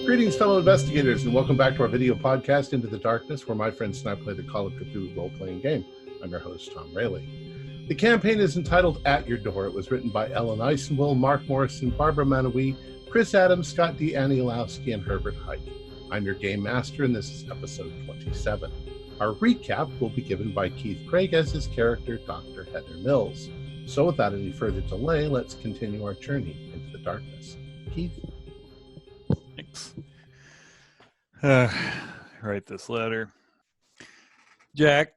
Greetings, fellow investigators, and welcome back to our video podcast, Into the Darkness, where my friends and I play the Call of Cthulhu role-playing game. I'm your host, Tom Rayleigh. The campaign is entitled At Your Door. It was written by Ellen Eisenwell, Mark Morrison, Barbara Manoury, Chris Adams, Scott D. Anielowski, and Herbert Hike. I'm your game master, and this is episode 27. Our recap will be given by Keith Craig as his character, Dr. Heather Mills. So without any further delay, let's continue our journey into the darkness. Keith? Thanks. Write this letter. Jack,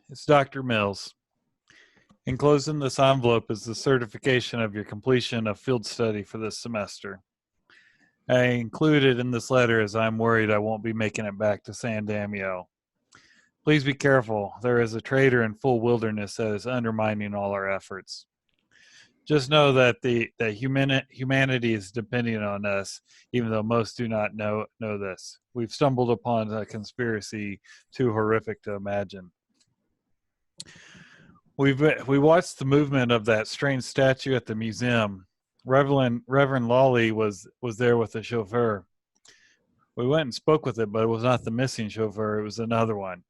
it's Dr. Mills. Enclosed in this envelope is the certification of your completion of field study for this semester. I included in this letter as I'm worried I won't be making it back to San Damiano. Please be careful. There is a traitor in full wilderness that is undermining all our efforts. Just know that humanity is depending on us, even though most do not know this. We've stumbled upon a conspiracy too horrific to imagine. We watched the movement of that strange statue at the museum. Reverend Lawley was there with the chauffeur. We went and spoke with it, but it was not the missing chauffeur. It was another one.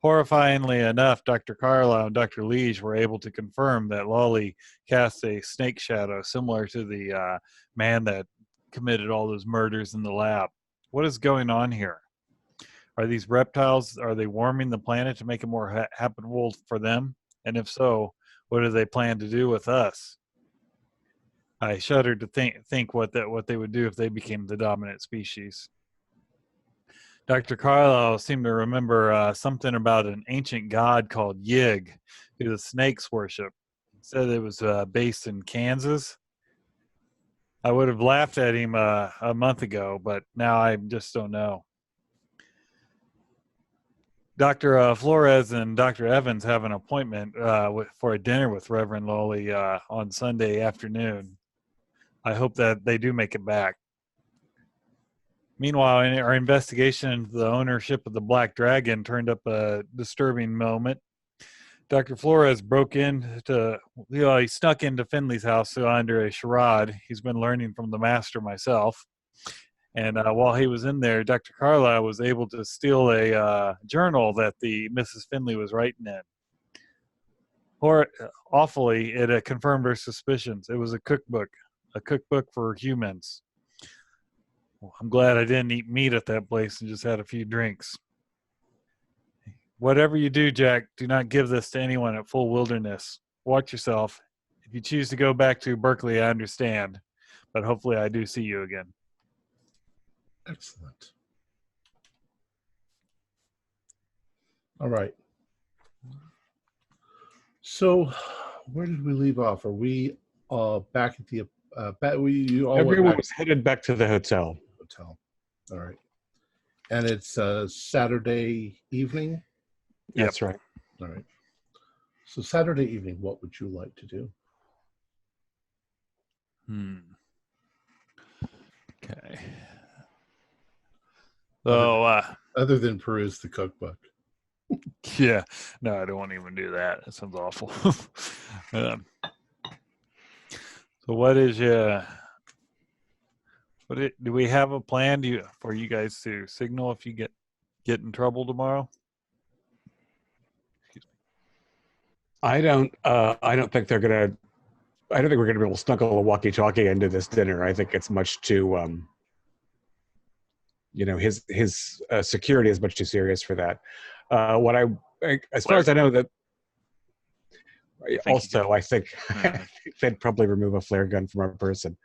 Horrifyingly enough, Dr. Carlisle and Dr. Liege were able to confirm that Lawley cast a snake shadow similar to the man that committed all those murders in the lab. What is going on here? Are these reptiles, are they warming the planet to make it more habitable for them? And if so, what do they plan to do with us? I shuddered to think what they would do if they became the dominant species. Dr. Carlisle seemed to remember something about an ancient god called Yig, who the snakes worship. He said it was based in Kansas. I would have laughed at him a month ago, but now I just don't know. Dr. Flores and Dr. Evans have an appointment for a dinner with Reverend Lawley on Sunday afternoon. I hope that they do make it back. Meanwhile, in our investigation into the ownership of the Black Dragon turned up a disturbing moment. Dr. Flores he snuck into Finley's house under a charade. He's been learning from the master myself. And while he was in there, Dr. Carlisle was able to steal a journal that the Mrs. Finley was writing in. Awfully, it confirmed her suspicions. It was a cookbook for humans. Well, I'm glad I didn't eat meat at that place and just had a few drinks. Whatever you do, Jack, do not give this to anyone at full wilderness. Watch yourself. If you choose to go back to Berkeley, I understand. But hopefully I do see you again. Excellent. All right. So, where did we leave off? Are we back at the... Everyone was headed back to the hotel. All right. And it's Saturday evening? That's right. All right. So Saturday evening, what would you like to do? Okay. So, other than peruse the cookbook. Yeah. No, I don't want to even do that. That sounds awful. So what is do we have a plan for you guys to signal if you get in trouble tomorrow? Excuse me. I don't think we're gonna be able to snuggle a walkie-talkie into this dinner. I think it's much too his security is much too serious for that. As far as I know, that also I think they'd probably remove a flare gun from our person.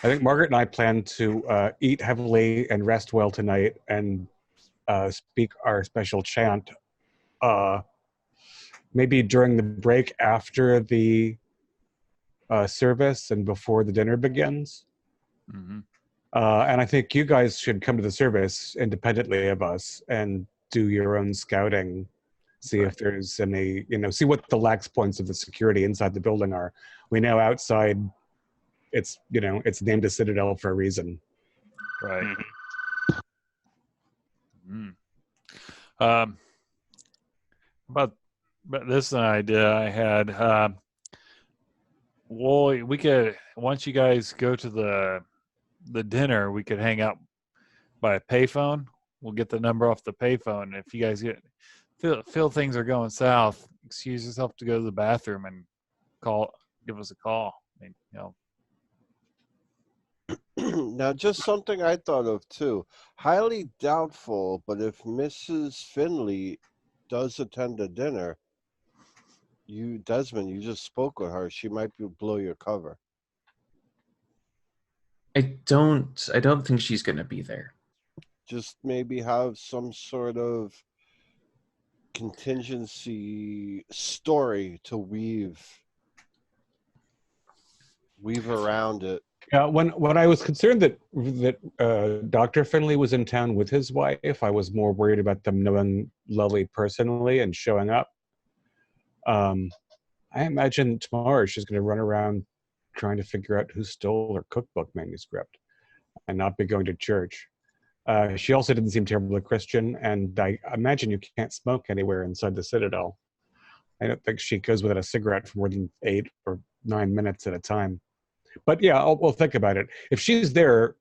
I think Margaret and I plan to eat heavily and rest well tonight and speak our special chant maybe during the break after the service and before the dinner begins. Mm-hmm. And I think you guys should come to the service independently of us and do your own scouting, see if there's any, see what the lax points of the security inside the building are. We know outside it's named a citadel for a reason. Right. Mm-hmm. But this is an idea I had. Well, we could once you guys go to the dinner, we could hang out by a payphone. We'll get the number off the payphone. If you guys feel things are going south, excuse yourself to go to the bathroom and give us a call. I mean, Now, just something I thought of too. Highly doubtful, but if Mrs. Finley does attend the dinner, Desmond, you just spoke with her. She might blow your cover. I don't think she's gonna be there. Just maybe have some sort of contingency story to weave around it. Yeah, when I was concerned that Dr. Finley was in town with his wife, I was more worried about them knowing Lily personally and showing up. I imagine tomorrow she's going to run around trying to figure out who stole her cookbook manuscript and not be going to church. She also didn't seem terribly Christian, and I imagine you can't smoke anywhere inside the Citadel. I don't think she goes without a cigarette for more than 8 or 9 minutes at a time. But yeah, we'll think about it. If she's there,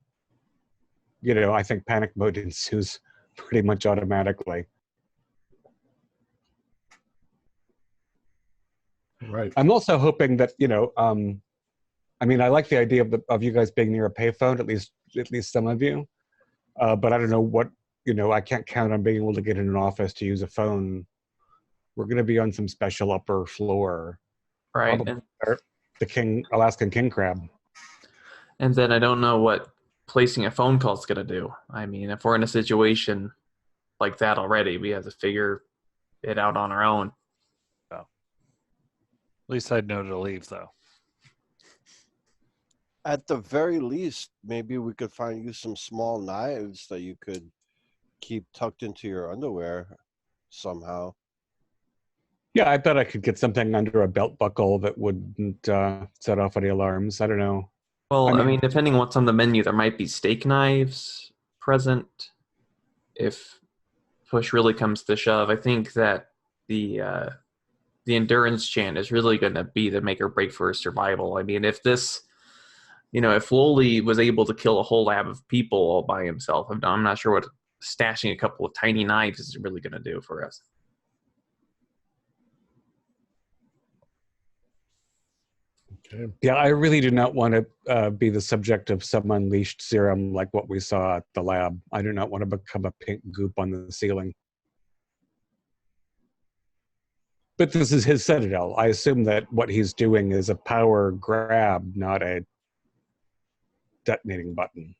I think panic mode ensues pretty much automatically. Right. I'm also hoping that I like the idea of you guys being near a payphone, at least some of you. But I don't know what I can't count on being able to get in an office to use a phone. We're going to be on some special upper floor, Right. The Alaskan king crab. And then I don't know what placing a phone call is going to do. I mean, if we're in a situation like that already, we have to figure it out on our own. at least I'd know to leave, though. At the very least, maybe we could find you some small knives that you could keep tucked into your underwear somehow. Yeah, I bet I could get something under a belt buckle that wouldn't set off any alarms. I don't know. Well, I mean, depending on what's on the menu, there might be steak knives present. If push really comes to shove, I think that the endurance chant is really going to be the make or break for survival. I mean, if Lowly was able to kill a whole lab of people all by himself, I'm not sure what stashing a couple of tiny knives is really going to do for us. Okay. Yeah, I really do not want to be the subject of some unleashed serum like what we saw at the lab. I do not want to become a pink goop on the ceiling. But this is his Citadel. I assume that what he's doing is a power grab, not a detonating button.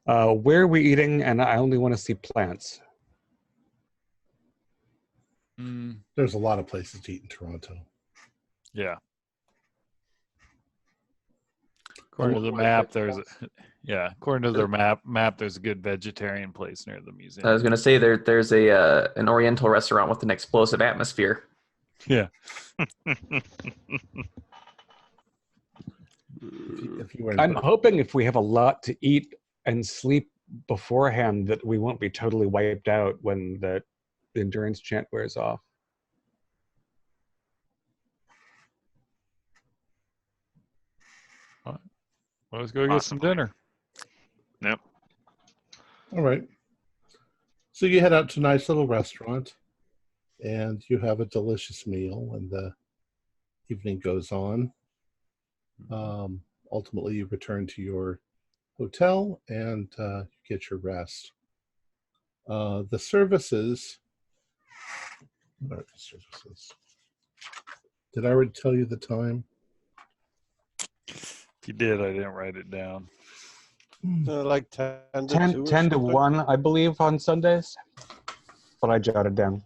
Where are we eating? And I only want to see plants. There's a lot of places to eat in Toronto. Yeah. According to the map, according to their map, there's a good vegetarian place near the museum. I was going to say there's an Oriental restaurant with an explosive atmosphere. Yeah. I'm hoping if we have a lot to eat and sleep beforehand that we won't be totally wiped out when the endurance chant wears off. Well, let's go get some dinner. Yep. All right. So you head out to a nice little restaurant and you have a delicious meal, and the evening goes on. Ultimately, you return to your hotel and get your rest. The services. What are the services? Did I already tell you the time? If you did, I didn't write it down. Like 10 to 2 10 to 1, I believe, on Sundays. But I jotted down.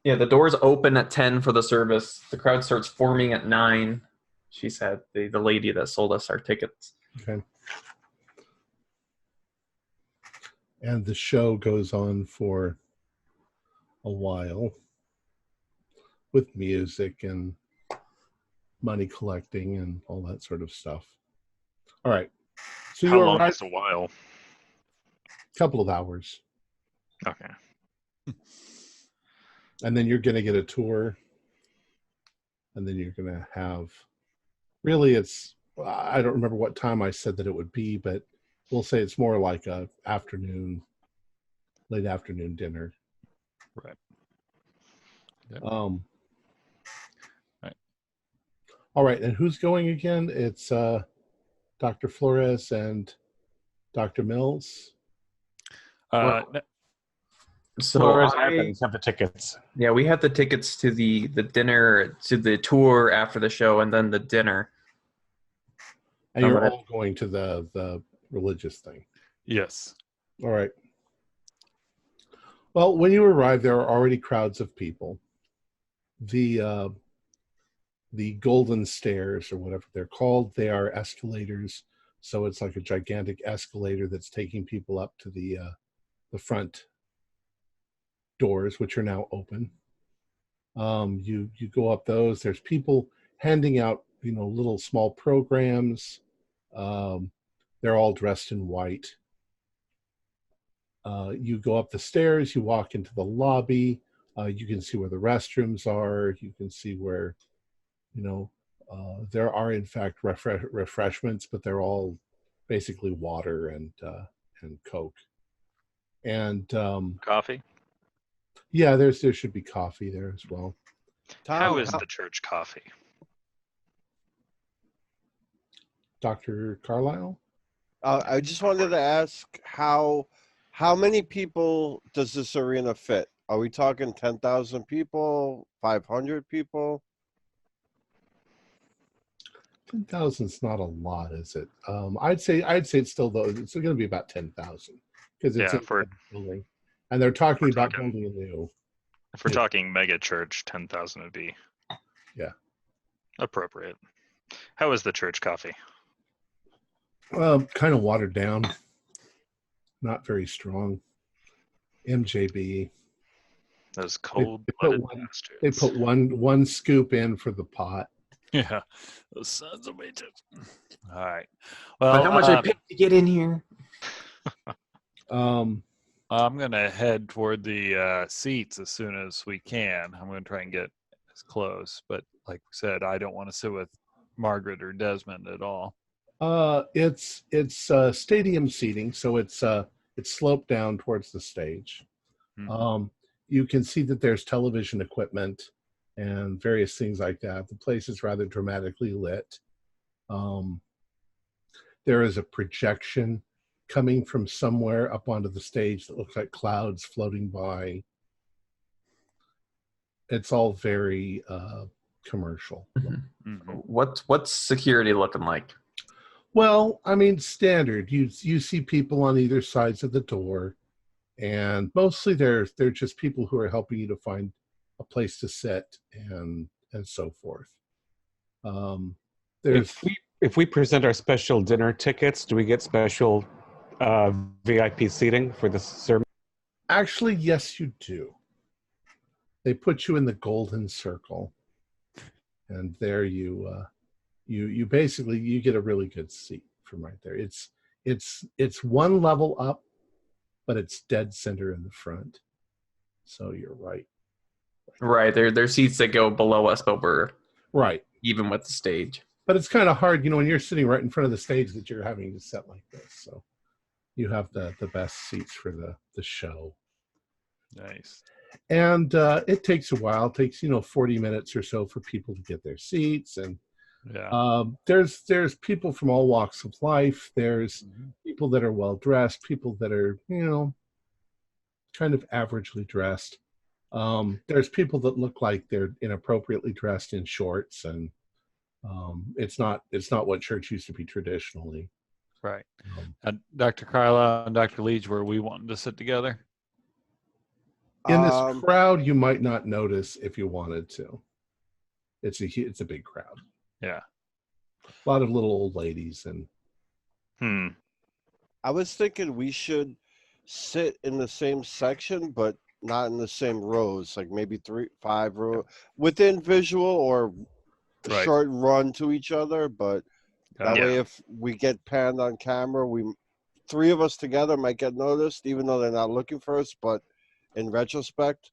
Yeah, the doors open at 10 for the service. The crowd starts forming at 9. She said, the lady that sold us our tickets. Okay. And the show goes on for a while with music and money collecting and all that sort of stuff. All right. So How you long arrive is a while? a couple of hours. Okay. And then you're going to get a tour and then you're going to have, really it's, I don't remember what time I said that it would be, but we'll say it's more like a late afternoon dinner. Right. Yep. Right. All right, and who's going again? It's Dr. Flores and Dr. Mills. So Flores happens have the tickets. Yeah, we have the tickets to the dinner, to the tour after the show, and then the dinner. And you're all going to the religious thing. Yes. All right. Well, when you arrive, there are already crowds of people. The golden stairs, or whatever they're called, they are escalators. So it's like a gigantic escalator that's taking people up to the front doors, which are now open. You go up those. There's people handing out, little small programs. They're all dressed in white. You go up the stairs. You walk into the lobby. You can see where the restrooms are. You can see where, there are in fact refreshments, but they're all basically water and Coke. And Coffee? Yeah, there should be coffee there as well. How is the church coffee? Dr. Carlisle? I just wanted to ask how many people does this arena fit? Are we talking 10,000 people, 500 people? 10,000 is not a lot, is it? I'd say it's still, though, it's going to be about 10,000 because it's in the building, and they're talking about building a new. If we're talking mega church, 10,000 would be appropriate. How is the church coffee? Kind of watered down, not very strong. MJB. Those cold-blooded bastards. They put one scoop in for the pot. Yeah, those sons of bitches. All right. Well, but how much I paid to get in here? I'm gonna head toward the seats as soon as we can. I'm gonna try and get as close, but like we said, I don't want to sit with Margaret or Desmond at all. It's stadium seating, so it's sloped down towards the stage. Mm-hmm. You can see that there's television equipment and various things like that. The place is rather dramatically lit. There is a projection coming from somewhere up onto the stage that looks like clouds floating by. It's all very commercial. Mm-hmm. What's security looking like? Well, I mean, standard. You see people on either sides of the door, and mostly they're just people who are helping you to find a place to sit and so forth. If we present our special dinner tickets, do we get special VIP seating for the sermon? Actually, yes, you do. They put you in the golden circle, and there you basically you get a really good seat from right there. It's one level up, but it's dead center in the front, so you're right. Right, there's seats that go below us, but we're right even with the stage. But it's kind of hard, when you're sitting right in front of the stage that you're having to sit like this. So you have the best seats for the show. Nice. And it takes a while. It takes 40 minutes or so for people to get their seats. And there's people from all walks of life. There's people that are well dressed, people that are kind of averagely dressed. There's people that look like they're inappropriately dressed in shorts, and it's not what church used to be traditionally. Right. Dr. Carlisle and Dr. Leach, were we wanting to sit together? In this crowd, you might not notice if you wanted to. It's a big crowd. Yeah. A lot of little old ladies and. I was thinking we should sit in the same section, but not in the same rows. Like maybe 3-5 rows within visual or a short run to each other. But that way, if we get panned on camera, three of us together might get noticed, even though they're not looking for us. But in retrospect,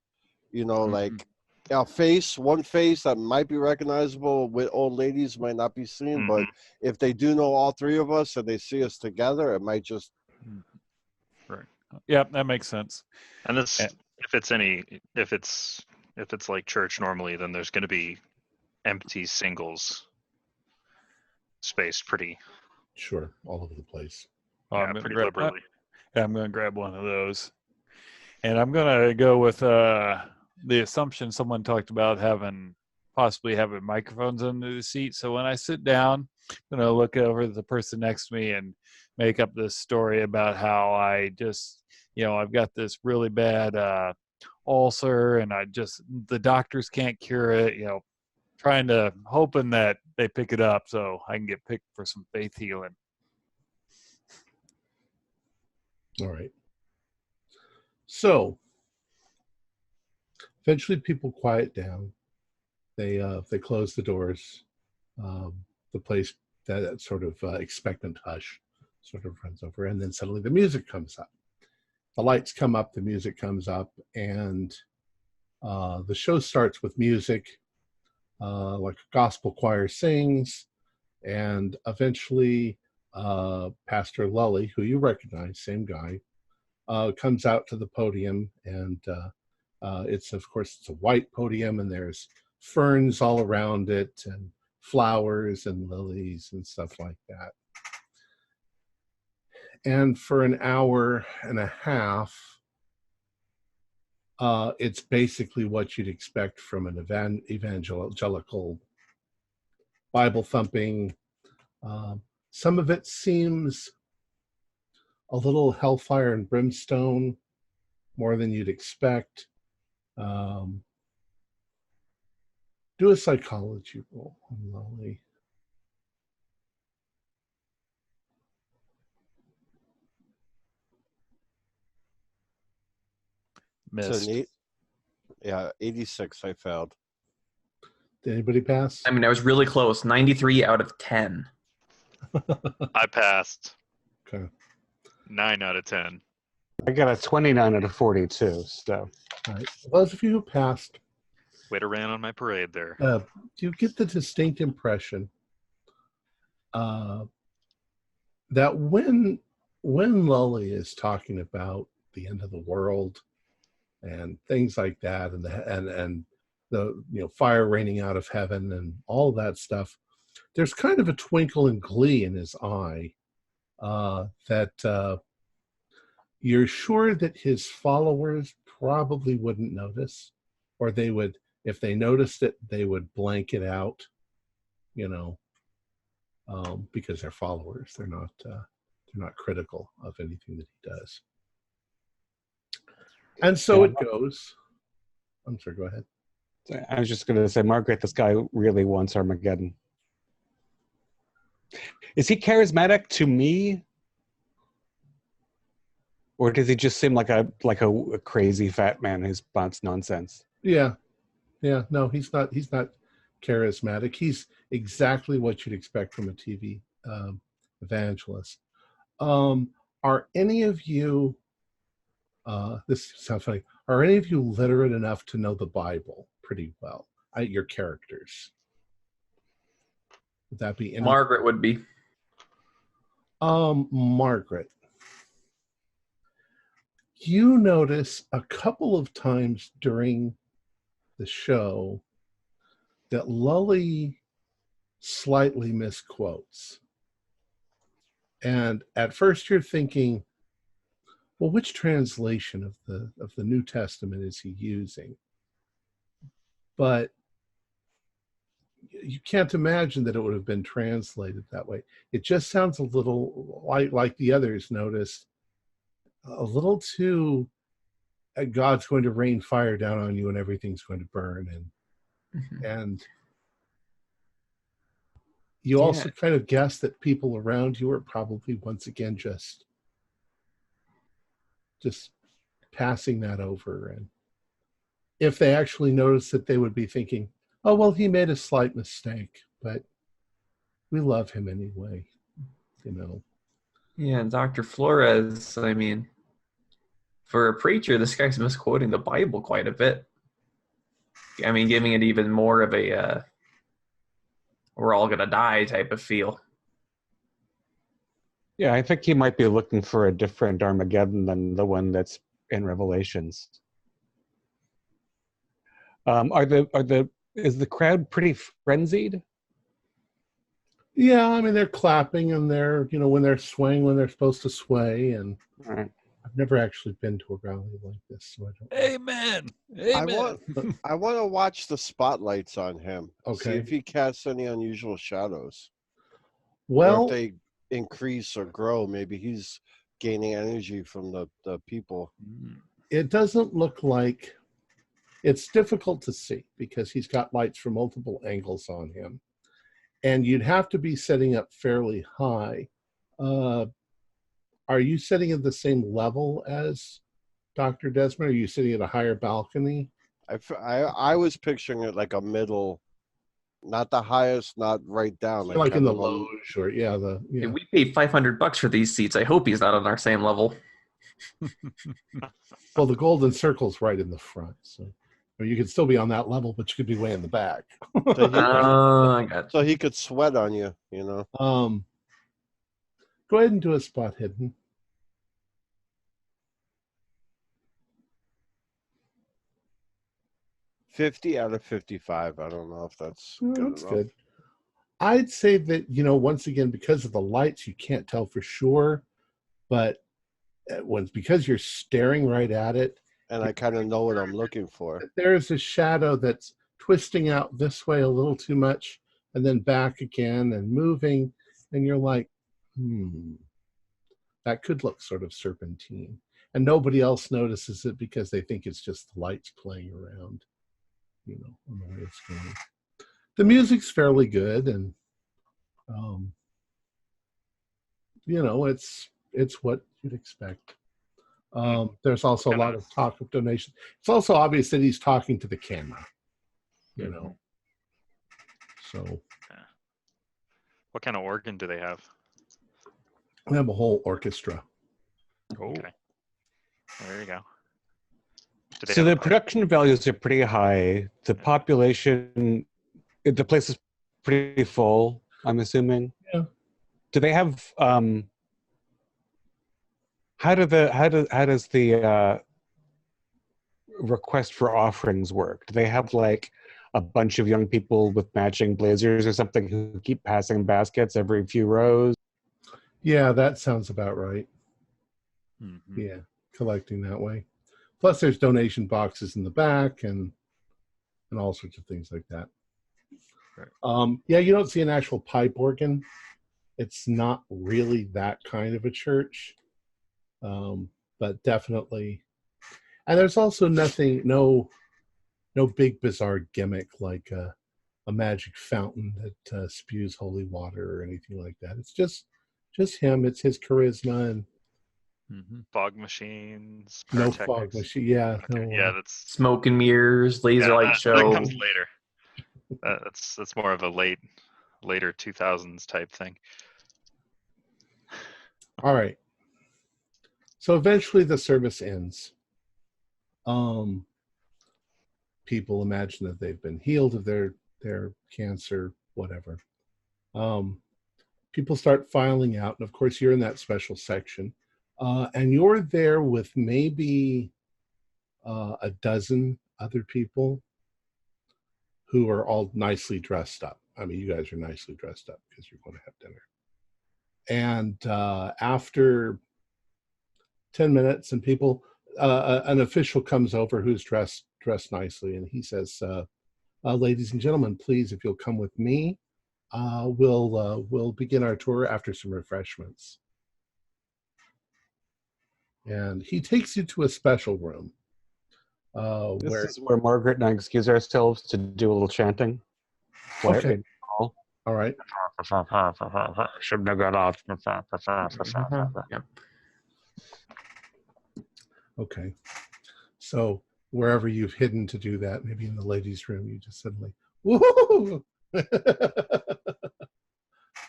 like one face that might be recognizable with old ladies might not be seen, Mhm. but if they do know all three of us and they see us together, it might just. Right. Yeah, that makes sense. And this, Eh. if it's like church normally, then there's going to be empty singles spaced pretty, Sure, all over the place. Oh, yeah, pretty liberally. I'm going to grab one of those. And I'm going to go with the assumption someone talked about possibly having microphones under the seat. So when I sit down, I'm going to look over at the person next to me and make up this story about how I just, I've got this really bad ulcer and the doctors can't cure it, hoping that they pick it up so I can get picked for some faith healing. All right. So eventually people quiet down. They close the doors. The place, that sort of expectant hush sort of runs over, and then suddenly the music comes up. The lights come up, the music comes up, and the show starts with music, like a gospel choir sings, and eventually Pastor Lully, who you recognize, same guy, comes out to the podium, and it's a white podium, and there's ferns all around it, and flowers and lilies and stuff like that. And for an hour and a half, it's basically what you'd expect from an evangelical, Bible-thumping. Some of it seems a little hellfire and brimstone, more than you'd expect. Do a psychology roll on Lolly. Missed. 86 I failed. Did anybody pass? I mean, I was really close. 93 out of 10. I passed. Okay. 9 out of 10. I got a 29 out of 42. So, all right. Those of you who passed, Way to rain on my parade there. you get the distinct impression that when Lully is talking about the end of the world and things like that, and the fire raining out of heaven and all that stuff, there's kind of a twinkle and glee in his eye that you're sure that his followers probably wouldn't notice, or they would, if they noticed it, they would blank it out, because they're followers. They're not critical of anything that he does. And so it goes. I'm sorry, go ahead. I was just going to say, Margaret, this guy really wants Armageddon. Is he charismatic to me? Or does he just seem like a crazy fat man who spouts nonsense? Yeah. No, he's not charismatic. He's exactly what you'd expect from a TV evangelist. Are any of you, this sounds funny, are any of you literate enough to know the Bible pretty well? Your characters. Would that be any? Margaret would be. Margaret. You notice a couple of times during the show that Lully slightly misquotes. And at first you're thinking, well, which translation of the New Testament is he using? But you can't imagine that it would have been translated that way. It just sounds a little like the others noticed, a little too God's going to rain fire down on you and everything's going to burn, and you also kind of guess that people around you are probably once again just passing that over, and if they actually notice it, they would be thinking, oh well, he made a slight mistake, but we love him anyway, Yeah, Dr. Flores, I mean, for a preacher, this guy's misquoting the Bible quite a bit. I mean, giving it even more of a we're all gonna die type of feel. Yeah, I think he might be looking for a different Armageddon than the one that's in Revelations. Is the crowd pretty frenzied? Yeah, I mean they're clapping and they're when they're swaying when they're supposed to sway, and All right. I've never actually been to a rally like this, so I don't know. Amen. I Amen. want to watch the spotlights on him. See Okay. if he casts any unusual shadows. Or Well, if they increase or grow, maybe he's gaining energy from the people. it doesn't look like it's difficult to see because he's got lights from multiple angles on him. And you'd have to be setting up fairly high. Are you sitting at the same level as Dr. Desmond? Or are you sitting at a higher balcony? I was picturing it like a middle, not the highest, not right down. Like in the kind of a- loge, or If we paid $500 for these seats, I hope he's not on our same level. Well, the golden circle's right in the front, so you could still be on that level, but you could be way in the back. I got So he could sweat on you, Go ahead and do a spot hidden. 50 out of 55. I don't know if that's Oh, good that's enough. good. I'd say that, once again, because of the lights, you can't tell for sure, but because you're staring right at it, And I kind of know what I'm looking for. there's a shadow that's twisting out this way a little too much and then back again and moving, and you're like, that could look sort of serpentine. And nobody else notices it because they think it's just the lights playing around, on the way it's going. The music's fairly good, and it's what you'd expect. There's also a lot of talk of donation. It's also obvious that he's talking to the camera, So What kind of organ do they have? we have a whole orchestra. Okay. Well, there you go. Do they So have the production values are pretty high. The population, the place is pretty full, I'm assuming. Yeah. Do they have how does the request for offerings work? Do they have like a bunch of young people with matching blazers or something who keep passing baskets every few rows? Yeah, that sounds about right. Mm-hmm. Yeah, collecting that way. Plus, there's donation boxes in the back and all sorts of things like that. Right. Yeah, you don't see an actual pipe organ. It's not really that kind of a church, but definitely. And there's also no big bizarre gimmick like a magic fountain that spews holy water or anything like that. It's just him. It's his charisma and fog machines, no pyrotechnics? fog machine. Yeah, Okay. no. Yeah, that's smoke and mirrors, laser light that show. comes later. That's more of a later 2000s type thing. All right. So eventually the service ends. People imagine that they've been healed of their cancer, whatever. People start filing out, and of course you're in that special section, and you're there with maybe a dozen other people who are all nicely dressed up. I mean, you guys are nicely dressed up because you're going to have dinner. And after 10 minutes, and people, an official comes over who's dressed nicely, and he says, "Ladies and gentlemen, please, if you'll come with me, we'll begin our tour after some refreshments." And he takes you to a special room. This is where Margaret and I excuse ourselves to do a little chanting. Okay. All right. Shouldn't have got off. Yep. Okay. So wherever you've hidden to do that, maybe in the ladies' room, you just suddenly, woohoo!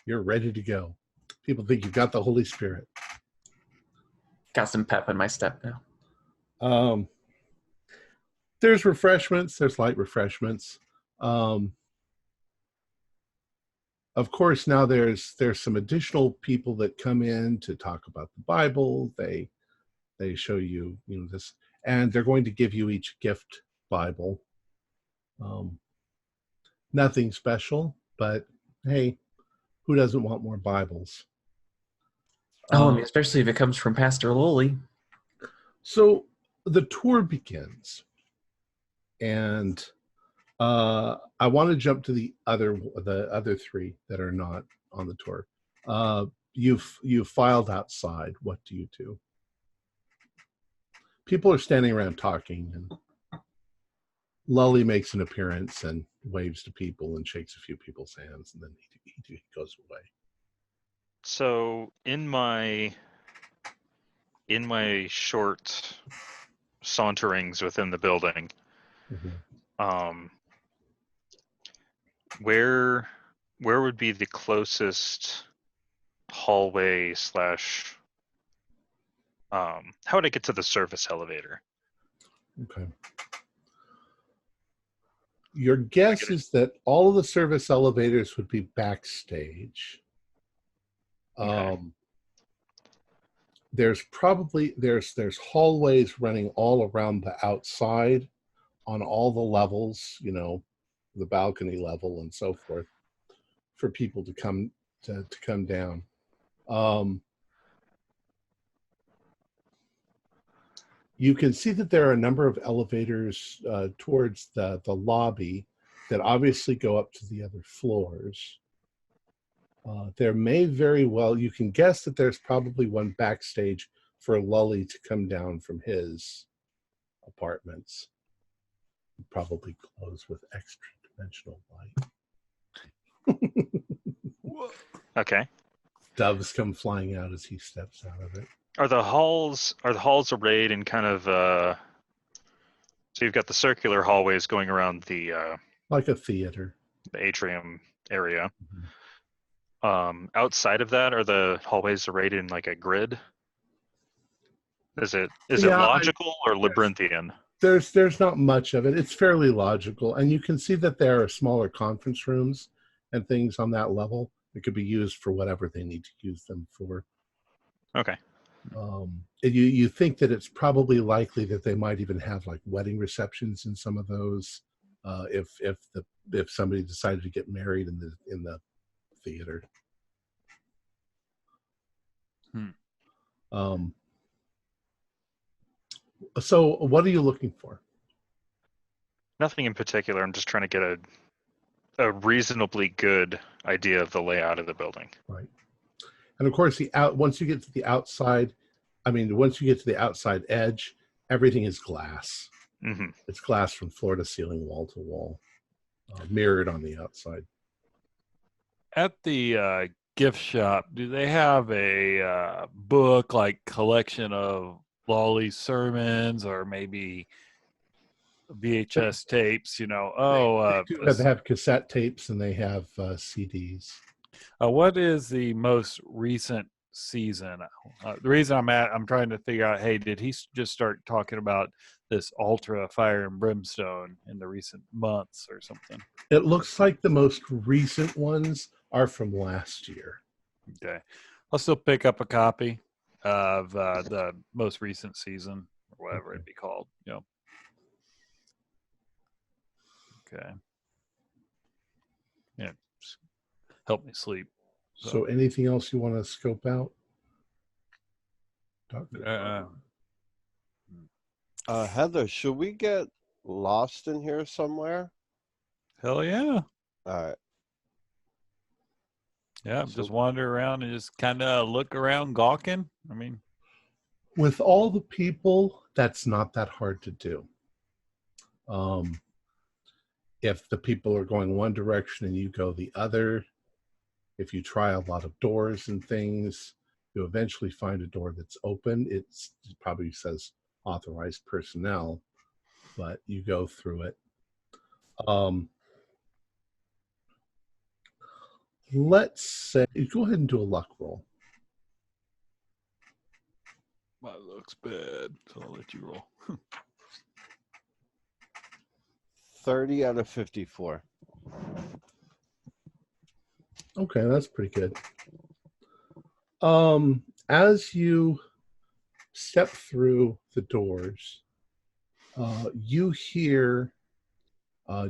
You're ready to go. People think you've got the Holy Spirit. Got some pep in my step now. There's refreshments. There's light refreshments. Of course, now there's some additional people that come in to talk about the Bible. They show you, this, and they're going to give you each gift Bible. Nothing special, but hey, who doesn't want more Bibles? Oh, I mean, especially if it comes from Pastor Lowley. So the tour begins, and I want to jump to the other three that are not on the tour. You've filed outside. What do you do? People are standing around talking, and Lully makes an appearance and waves to people and shakes a few people's hands, and then he goes away. So in my short saunterings within the building, where would be the closest hallway / how would I get to the service elevator? Okay. Your guess is that all of the service elevators would be backstage. Okay. There's probably there's hallways running all around the outside on all the levels, the balcony level and so forth, for people to come down. You can see that there are a number of elevators towards the lobby that obviously go up to the other floors. There may very well, you can guess that there's probably one backstage for Lully to come down from his apartments. Probably closed with extra dimensional light. Okay. Doves come flying out as he steps out of it. Are the halls arrayed in kind of so you've got the circular hallways going around the like a theater, the atrium area. Outside of that, are the hallways arrayed in like a grid? Is it logical or labyrinthian? There's not much of it. It's fairly logical, and you can see that there are smaller conference rooms and things on that level that could be used for whatever they need to use them for. Okay. You think that it's probably likely that they might even have like wedding receptions in some of those, if somebody decided to get married in the theater. So what are you looking for? Nothing in particular. I'm just trying to get a reasonably good idea of the layout of the building. Right. And of course, once you get to the outside edge, everything is glass. Mm-hmm. It's glass from floor to ceiling, wall to wall, mirrored on the outside. At the gift shop, do they have a book, like collection of Lawley's sermons, or maybe VHS tapes? They have cassette tapes and they have CDs. What is the most recent season? The reason I'm trying to figure out, hey, did he just start talking about this Ultra Fire and Brimstone in the recent months or something? It looks like the most recent ones are from last year. Okay. I'll still pick up a copy of the most recent season, or whatever it'd be called. Okay. Yeah. Help me sleep. So anything else you want to scope out? Heather, should we get lost in here somewhere? Hell yeah. All right. Yeah, just wander around and just kind of look around gawking. I mean, with all the people, that's not that hard to do. If the people are going one direction and you go the other, if you try a lot of doors and things, you eventually find a door that's open. It probably says authorized personnel, but you go through it. Let's say, go ahead and do a luck roll. That looks bad, so I'll let you roll. 30 out of 54. Okay, that's pretty good. As you step through the doors, you hear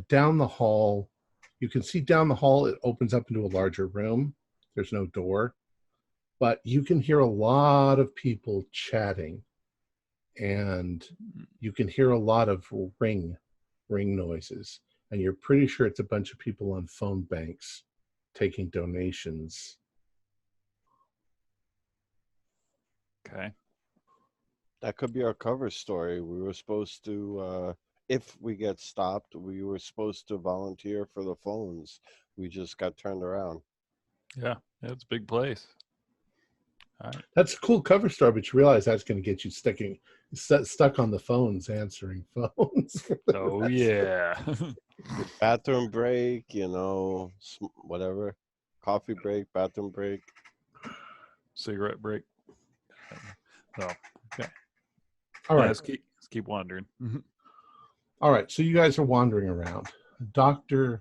down the hall. You can see down the hall, it opens up into a larger room. There's no door, but you can hear a lot of people chatting, and you can hear a lot of ring noises, and you're pretty sure it's a bunch of people on phone banks taking donations. Okay. That could be our cover story. We were supposed to, if we get stopped, we were supposed to volunteer for the phones. We just got turned around. Yeah, it's a big place. All right. That's a cool cover story, but you realize that's going to get you stuck on the phones, answering phones. Oh yeah. Bathroom break, whatever. Coffee break, bathroom break. Cigarette break. So okay. All right. Let's keep wandering. All right. So you guys are wandering around. Dr.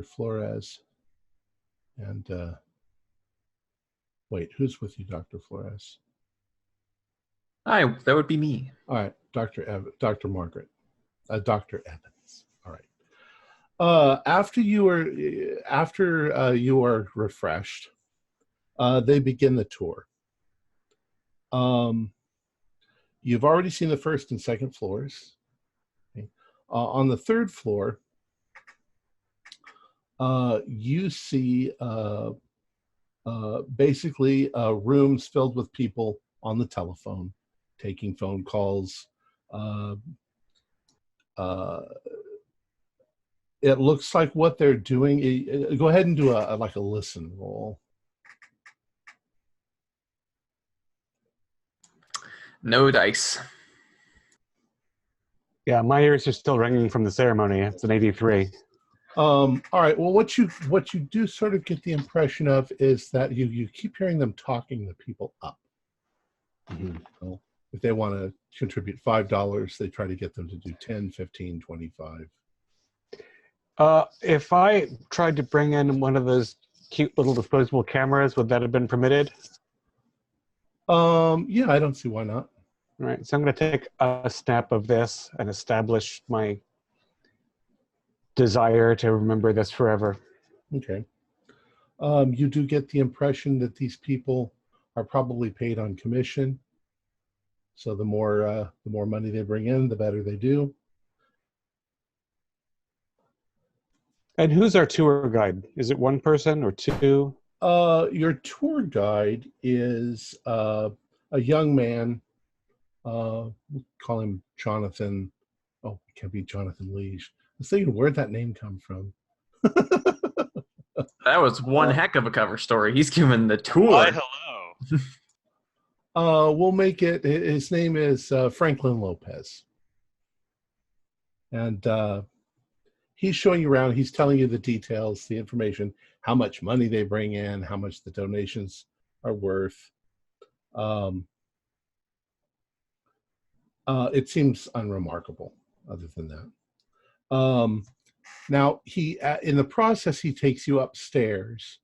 Flores and wait, who's with you, Dr. Flores? Hi, that would be me. All right, Dr. Margaret, Dr. Evans. All right. After you are refreshed, they begin the tour. You've already seen the first and second floors. Okay. On the third floor, you see basically rooms filled with people on the telephone, taking phone calls. It looks like what they're doing. Go ahead and do a listen roll. No dice. Yeah, my ears are still ringing from the ceremony. It's an 83. All right. Well, what you do sort of get the impression of is that you keep hearing them talking the people up. Mm-hmm. So if they want to contribute $5, they try to get them to do 10, 15, 25. If I tried to bring in one of those cute little disposable cameras, would that have been permitted? Yeah, I don't see why not. All right, so I'm going to take a snap of this and establish my desire to remember this forever. Okay. You do get the impression that these people are probably paid on commission. So the more money they bring in, the better they do. And who's our tour guide? Is it one person or two? Your tour guide is a young man. We'll call him Jonathan. Oh, it can't be Jonathan Leach. I was thinking, where'd that name come from? That was one heck of a cover story. He's giving the tour. Why, hello. We'll make it. His name is Franklin Lopez, and he's showing you around. He's telling you the details, the information, how much money they bring in, how much the donations are worth. It seems unremarkable, other than that. Now, in the process, he takes you upstairs,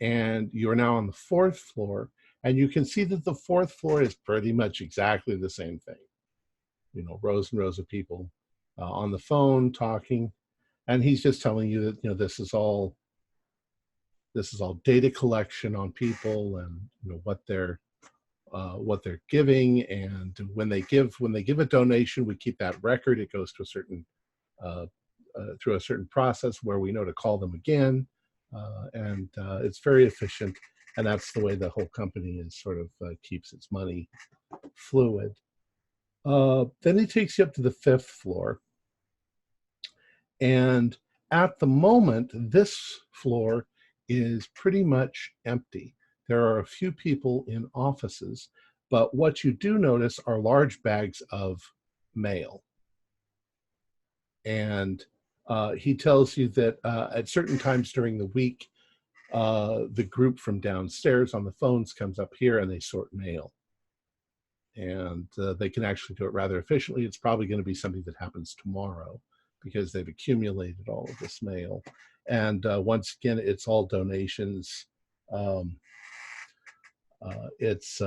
and you're now on the fourth floor, and you can see that the fourth floor is pretty much exactly the same thing. You know, rows and rows of people on the phone talking, and he's just telling you that this is all data collection on people, and what they're giving, and when they give a donation, we keep that record. It goes to a certain through a certain process where we know to call them again, and it's very efficient, and that's the way the whole company is sort of keeps its money fluid. Then he takes you up to the fifth floor, and at the moment, this floor is pretty much empty. There are a few people in offices, but what you do notice are large bags of mail. And he tells you that at certain times during the week, the group from downstairs on the phones comes up here and they sort mail. And they can actually do it rather efficiently. It's probably going to be something that happens tomorrow, because they've accumulated all of this mail. And once again, it's all donations. It's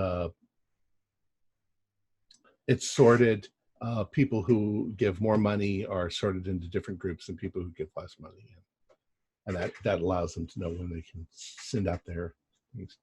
sorted. People who give more money are sorted into different groups than people who give less money, and that allows them to know when they can send out their things.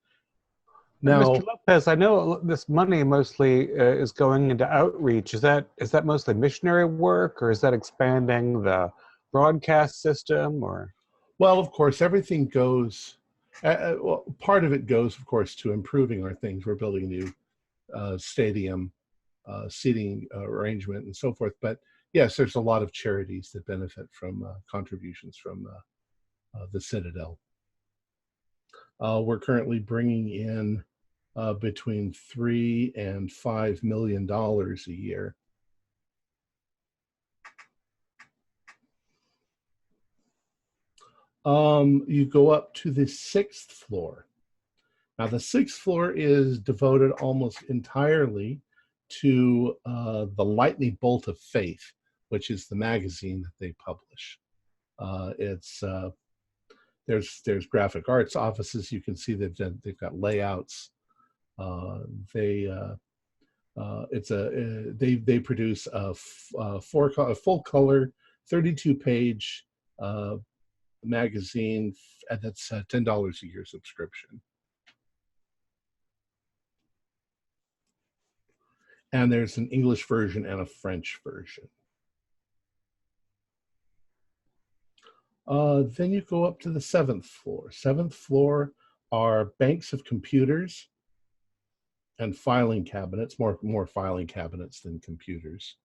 Now, Mr. Lopez, I know this money mostly is going into outreach. Is that mostly missionary work, or is that expanding the broadcast system? Or well, of course, everything goes. Well, part of it goes, of course, to improving our things. We're building a new stadium, seating arrangement, and so forth. But yes, there's a lot of charities that benefit from contributions from the Citadel. We're currently bringing in between $3 and $5 million a year. You go up to the 6th floor. Now, the 6th floor is devoted almost entirely to the Lightning Bolt of Faith, which is the magazine that they publish. There's graphic arts offices. You can see they've got layouts. They produce a full color 32-page magazine, and that's $10 a year subscription. And there's an English version and a French version. Then you go up to the 7th floor. 7th floor are banks of computers and filing cabinets, more filing cabinets than computers.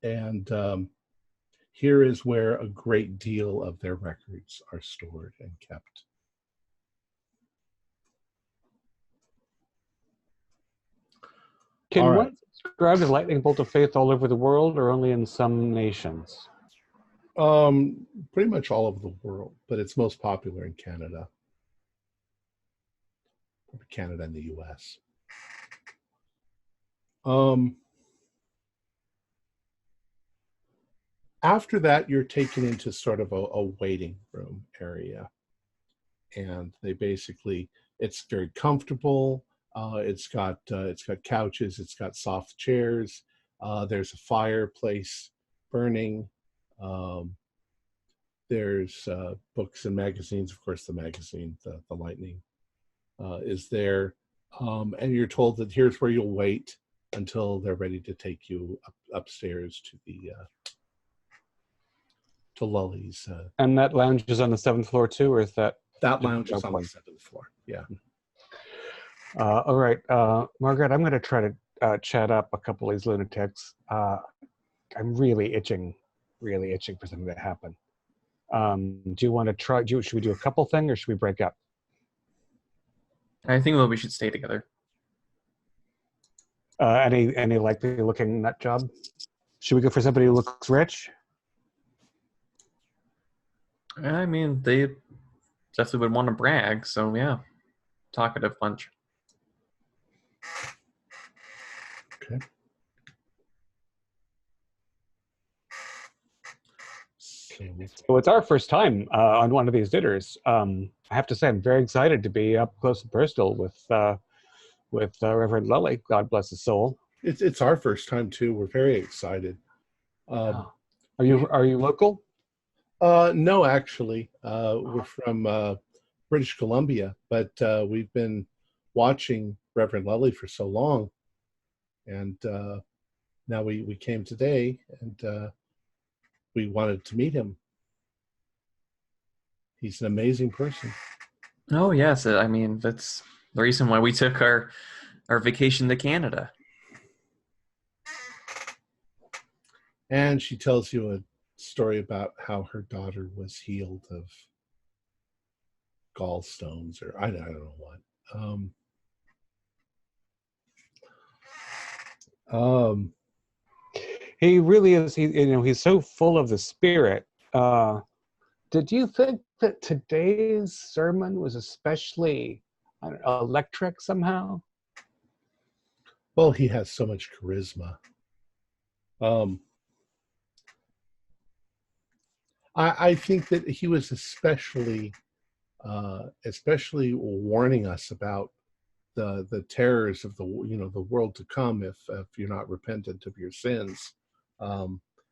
And here is where a great deal of their records are stored and kept. can one subscribe to Lightning Bolt of Faith all over the world, or only in some nations? Pretty much all over the world, but it's most popular in Canada. Canada and the US. After that, you're taken into sort of a waiting room area. And they basically, it's very comfortable. It's got couches, it's got soft chairs. There's a fireplace burning. There's books and magazines. Of course, the magazine, the Lightning, is there. And you're told that here's where you'll wait until they're ready to take you upstairs to the to Lully's. And that lounge is on the 7th floor too, or is that? That lounge is on the 7th floor. Yeah. All right, Margaret, I'm going to try to chat up a couple of these lunatics. I'm really itching for something to happen. Do you want to try? Should we do a couple thing, or should we break up? I think we should stay together. Any likely looking nut job? Should we go for somebody who looks rich? I mean, they definitely would want to brag, so yeah. Talkative bunch. Okay. So it's our first time on one of these dinners. I have to say, I'm very excited to be up close and personal with Reverend Lully. God bless his soul. It's our first time too. We're very excited. Are you local? No, actually, we're from British Columbia, but we've been watching Reverend Lully for so long, and now we came today, and we wanted to meet him. He's an amazing person. Oh yes, I mean that's the reason why we took our vacation to Canada. And she tells you a story about how her daughter was healed of gallstones, or I don't know what. He really is. He's so full of the Spirit. Did you think that today's sermon was especially, I don't know, electric somehow? Well, he has so much charisma. I think that he was especially warning us about the terrors of the world to come if you're not repentant of your sins,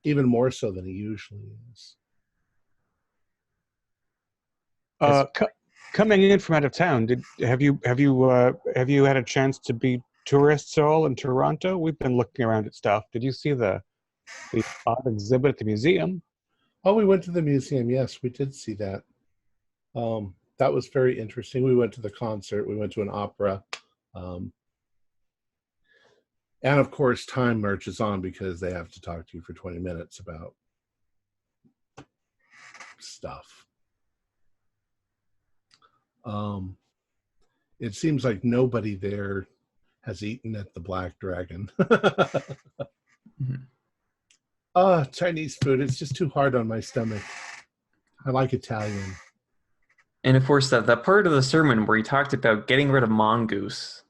even more so than he usually is. Coming in from out of town, have you had a chance to be tourists at all in Toronto? We've been looking around at stuff. Did you see the odd exhibit at the museum? Oh, we went to the museum. Yes, we did see that. That was very interesting. We went to the concert. We went to an opera. And of course, time marches on because they have to talk to you for 20 minutes about stuff. It seems like nobody there has eaten at the Black Dragon. Chinese food, it's just too hard on my stomach. I like Italian. And of course, that part of the sermon where he talked about getting rid of mongoose,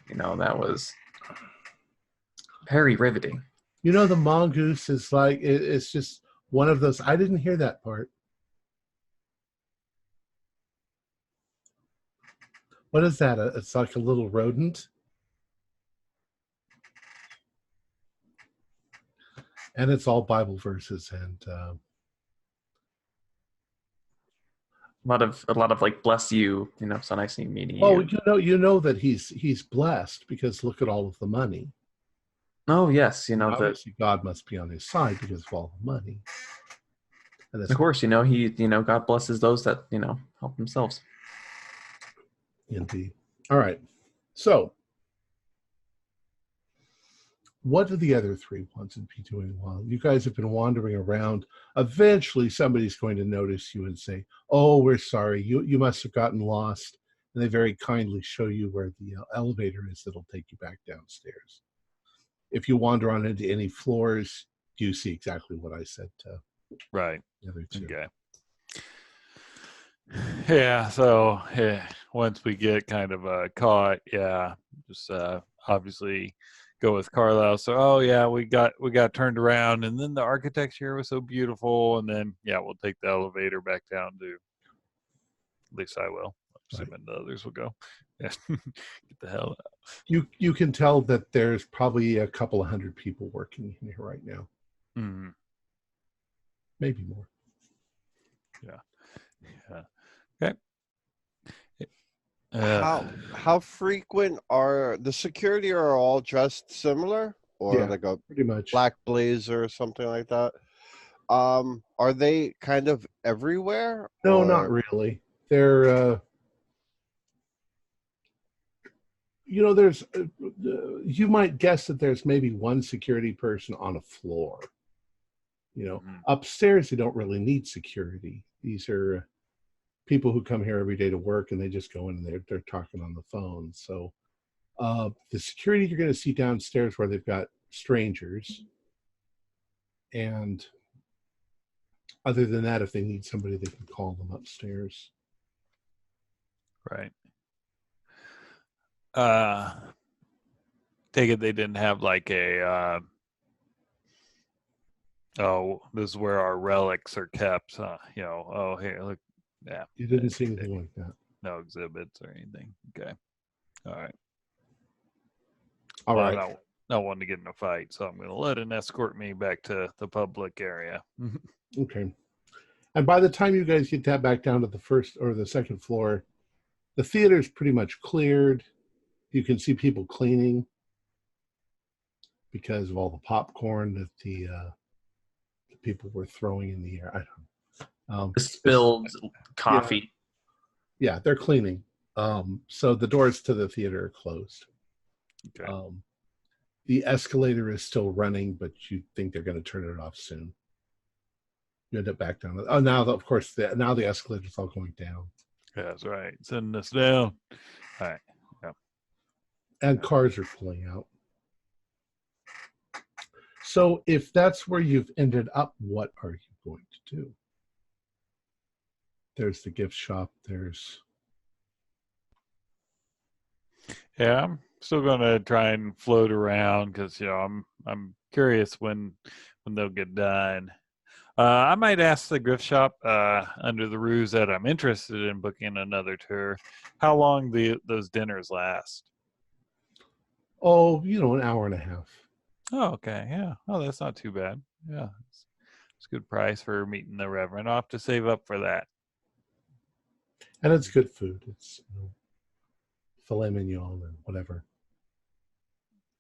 that was very riveting. The mongoose is like, it's just one of those, I didn't hear that part. What is that? It's like a little rodent? And it's all Bible verses and a lot of like bless you, so nice meeting you. Oh, you know that he's blessed because look at all of the money. Oh yes, obviously God must be on his side because of all the money. And of course, he God blesses those that help themselves. Indeed. All right. So, what do the other three want to be doing while you guys have been wandering around? Eventually, somebody's going to notice you and say, "Oh, we're sorry. You must have gotten lost." And they very kindly show you where the elevator is that'll take you back downstairs. If you wander on into any floors, you see exactly what I said to right. the other two. Okay. Yeah, so once we get kind of caught, just obviously go with Carlisle. So we got turned around, and then the architecture was so beautiful, and then we'll take the elevator back down to. At least I will. I'm assuming the others will go. Get the hell out. You can tell that there's probably a couple of hundred people working in here right now. Mm-hmm. Maybe more. Yeah. Okay. How frequent are the security? Are all dressed similar, or like a pretty much black blazer or something like that? Are they kind of everywhere? No, not really. They're there's you might guess that there's maybe one security person on a floor. Upstairs they don't really need security. These are people who come here every day to work, and they just go in and they're talking on the phone. So the security you're going to see downstairs where they've got strangers. And other than that, if they need somebody, they can call them upstairs. Right. Take it they didn't have like a this is where our relics are kept. Here, look. Yeah. You didn't see anything like that. No exhibits or anything. Okay. All right. All right. I don't want to get in a fight, so I'm going to let it escort me back to the public area. Okay. And by the time you guys get that back down to the first or the second floor, the theater's pretty much cleared. You can see people cleaning because of all the popcorn that the people were throwing in the air. I don't know. Spilled coffee. Yeah, they're cleaning. So the doors to the theater are closed. Okay. The escalator is still running, but you think they're going to turn it off soon. You end up back down. Now the escalator's all going down. Yeah, that's right. Sending us down. All right. Yeah. And cars are pulling out. So if that's where you've ended up, what are you going to do? There's the gift shop. Yeah, I'm still gonna try and float around because I'm curious when they'll get done. I might ask the gift shop, under the ruse that I'm interested in booking another tour, how long those dinners last. Oh, an hour and a half. Oh, okay. Yeah. Oh, that's not too bad. Yeah. It's a good price for meeting the Reverend. I'll have to save up for that. And it's good food. It's filet mignon and whatever.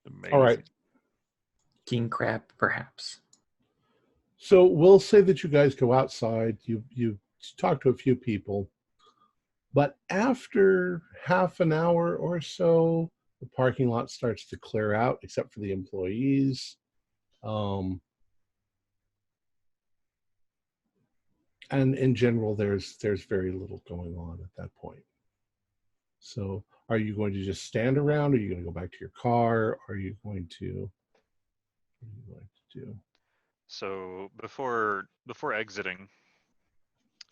Amazing. All right. King crab, perhaps. So we'll say that you guys go outside. You talk to a few people. But after half an hour or so, the parking lot starts to clear out, except for the employees. And in general, there's very little going on at that point. So are you going to just stand around? Are you going to go back to your car? Are you going to, what are you going to do? So before exiting,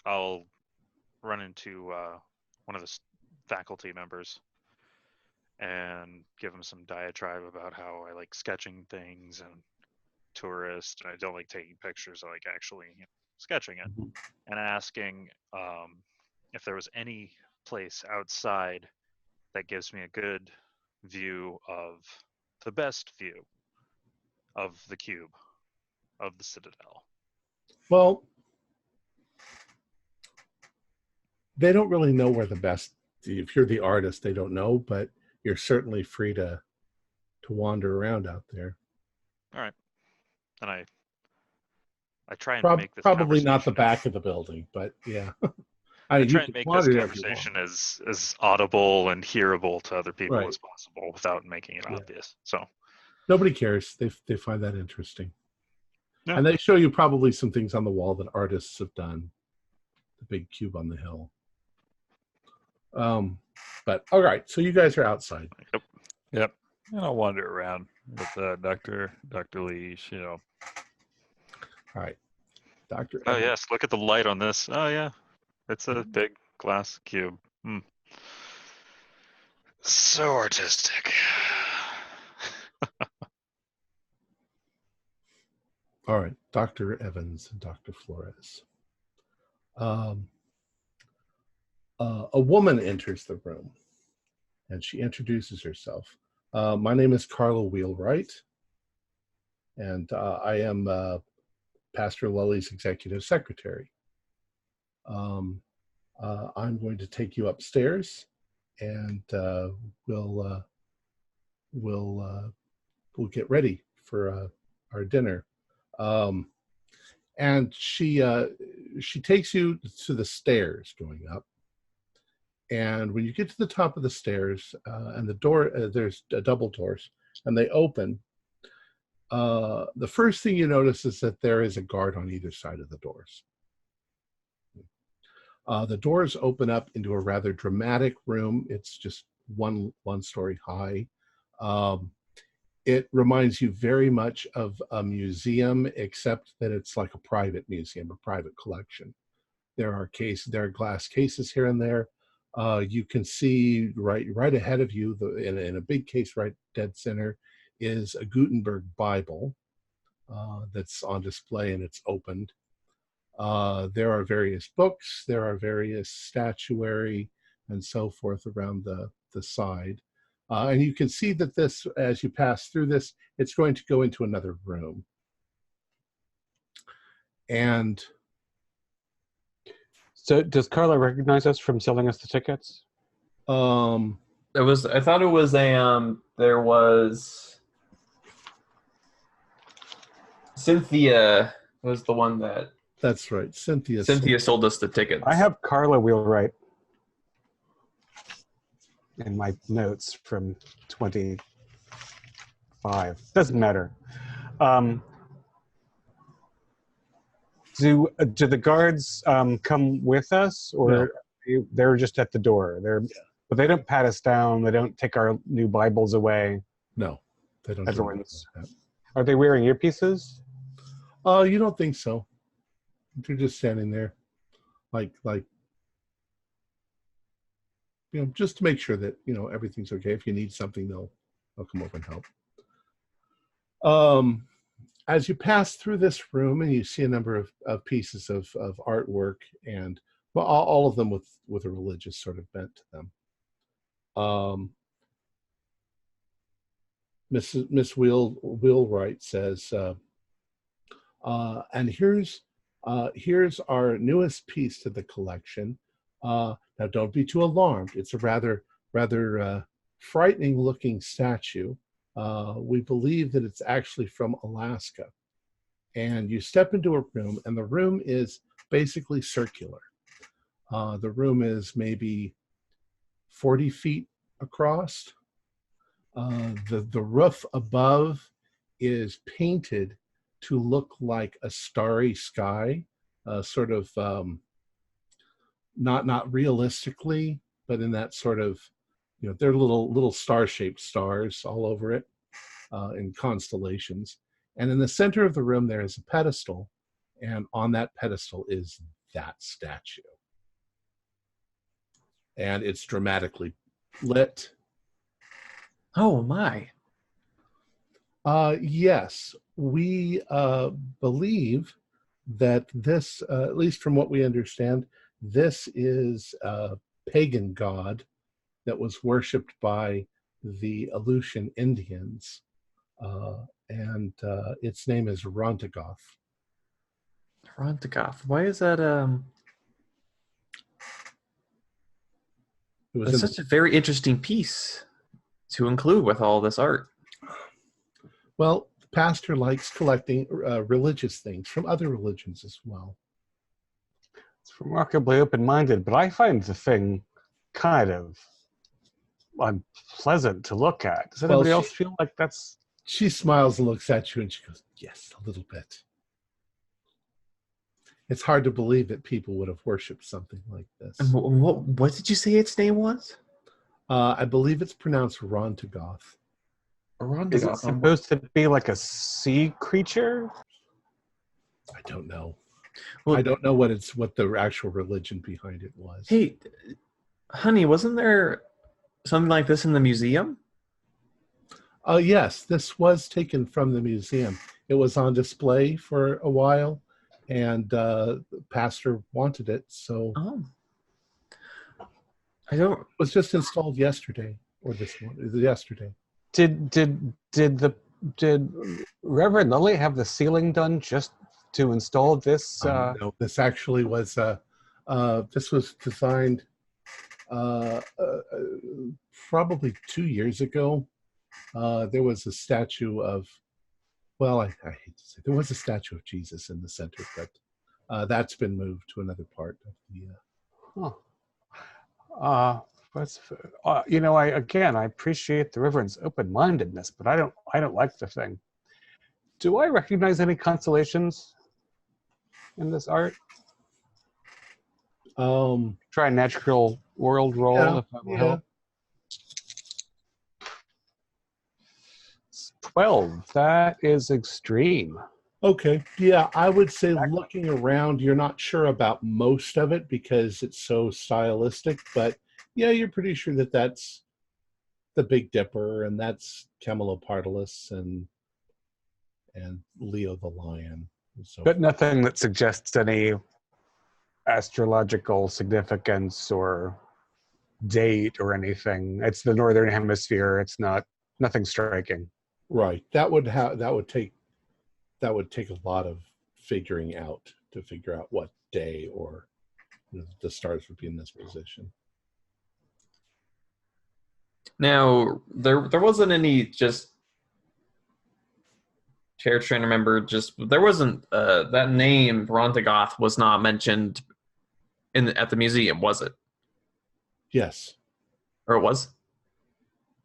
I'll run into one of the faculty members and give him some diatribe about how I like sketching things and tourists, and I don't like taking pictures. I like actually sketching it, and asking if there was any place outside that gives me a good view of the best view of the cube of the Citadel. Well, they don't really know where the best, if you're the artist, they don't know, but you're certainly free to wander around out there. All right. And I try and make this probably not the conversation back of the building, but yeah. I mean, try you and can make this wander there if you conversation want. as audible and hearable to other people Right. as possible without making it obvious. So Nobody cares. They find that interesting. Yeah. And they show you probably some things on the wall that artists have done. The big cube on the hill. But all right, so you guys are outside. Yep. And I'll wander around with Dr. Leash, All right. Dr. Oh Evans. yes, look at the light on this. Oh yeah. It's a big glass cube. So artistic. All right, Dr. Evans and Dr. Flores. A woman enters the room, and she introduces herself. My name is Carla Wheelwright, and I am Pastor Lully's executive secretary. I'm going to take you upstairs, and we'll get ready for our dinner. And she takes you to the stairs going up. And when you get to the top of the stairs, and the door, there's double doors, and they open. The first thing you notice is that there is a guard on either side of the doors. The doors open up into a rather dramatic room. It's just one story high. It reminds you very much of a museum, except that it's like a private museum, a private collection. There are glass cases here and there. You can see right ahead of you, in a big case right dead center, is a Gutenberg Bible that's on display, and it's opened. There are various books, there are various statuary and so forth around the side. And you can see that this, as you pass through this, it's going to go into another room. And so does Carla recognize us from selling us the tickets? I thought it was there was Cynthia was the one that. That's right. Cynthia sold us the tickets. I have Carla Wheelwright in my notes from 25. Doesn't matter. Do the guards come with us, or they're just at the door? But they don't pat us down. They don't take our new Bibles away. No, they don't. Everyone's. Are they wearing earpieces? You don't think so? They're just standing there, like just to make sure that everything's okay. If you need something, they'll come over and help. as you pass through this room, and you see a number of pieces of artwork, and well, all of them with a religious sort of bent to them. Miss Wheelwright says, and here's our newest piece to the collection. Now, don't be too alarmed. It's a rather frightening looking statue. We believe that it's actually from Alaska. And you step into a room, and the room is basically circular. The room is maybe 40 feet across. The roof above is painted to look like a starry sky, sort of not realistically, but in that sort of, they're little star-shaped stars all over it, in constellations. And in the center of the room, there is a pedestal, and on that pedestal is that statue. And it's dramatically lit. Oh my. Yes, we believe that this, at least from what we understand, this is a pagan god that was worshipped by the Aleutian Indians, and its name is Rontagoth. Rontagoth. Why is that? It's such a very interesting piece to include with all this art. Well, the pastor likes collecting religious things from other religions as well. It's remarkably open-minded, but I find the thing kind of unpleasant to look at. Does anybody else feel like that's... She smiles and looks at you, and she goes, yes, a little bit. It's hard to believe that people would have worshipped something like this. And what did you say its name was? I believe it's pronounced Rontagoth. Is it supposed to be like a sea creature? I don't know. Well, I don't know what the actual religion behind it was. Hey, honey, wasn't there something like this in the museum? Yes, this was taken from the museum. It was on display for a while, and the pastor wanted it, so it was just installed yesterday, or yesterday. Did Reverend Lilly have the ceiling done just to install this? No, this actually was this was designed probably 2 years ago. There was a statue of, well, I hate to say, there was a statue of Jesus in the center, but that's been moved to another part of the. I appreciate the Reverend's open-mindedness, but I don't like the thing. Do I recognize any constellations in this art? Try a natural world roll if that will help. 12. That is extreme. Okay. Yeah, I would say looking around, you're not sure about most of it because it's so stylistic, but yeah, you're pretty sure that that's the Big Dipper, and that's Camelopardalis and Leo the Lion. So, but nothing that suggests any astrological significance or date or anything. It's the Northern Hemisphere. It's nothing striking. Right. That would take a lot of figuring out to figure out what day or the stars would be in this position. Now, there wasn't any just trying to remember. Just there wasn't that name Rontagoth was not mentioned at the museum, was it? Yes. Or it was?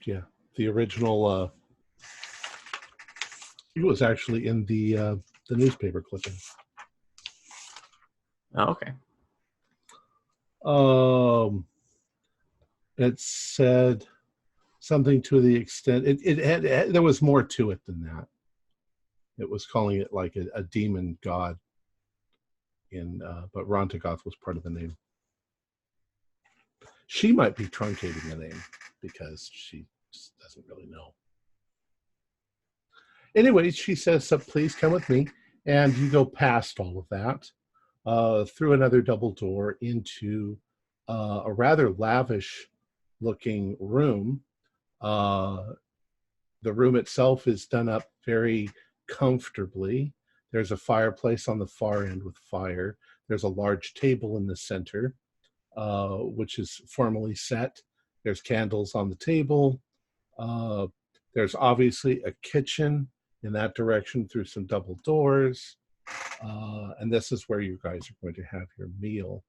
Yeah, the original. It was actually in the newspaper clipping. Oh, okay. It said something to the extent it had there was more to it than that. It was calling it like a demon god, but Rontagoth was part of the name. She might be truncating the name because she just doesn't really know. Anyways, she says, so please come with me. And you go past all of that, through another double door into a rather lavish looking room. The room itself is done up very comfortably. There's a fireplace on the far end with fire. There's a large table in the center, which is formally set. There's candles on the table. There's obviously a kitchen in that direction through some double doors. And this is where you guys are going to have your meal.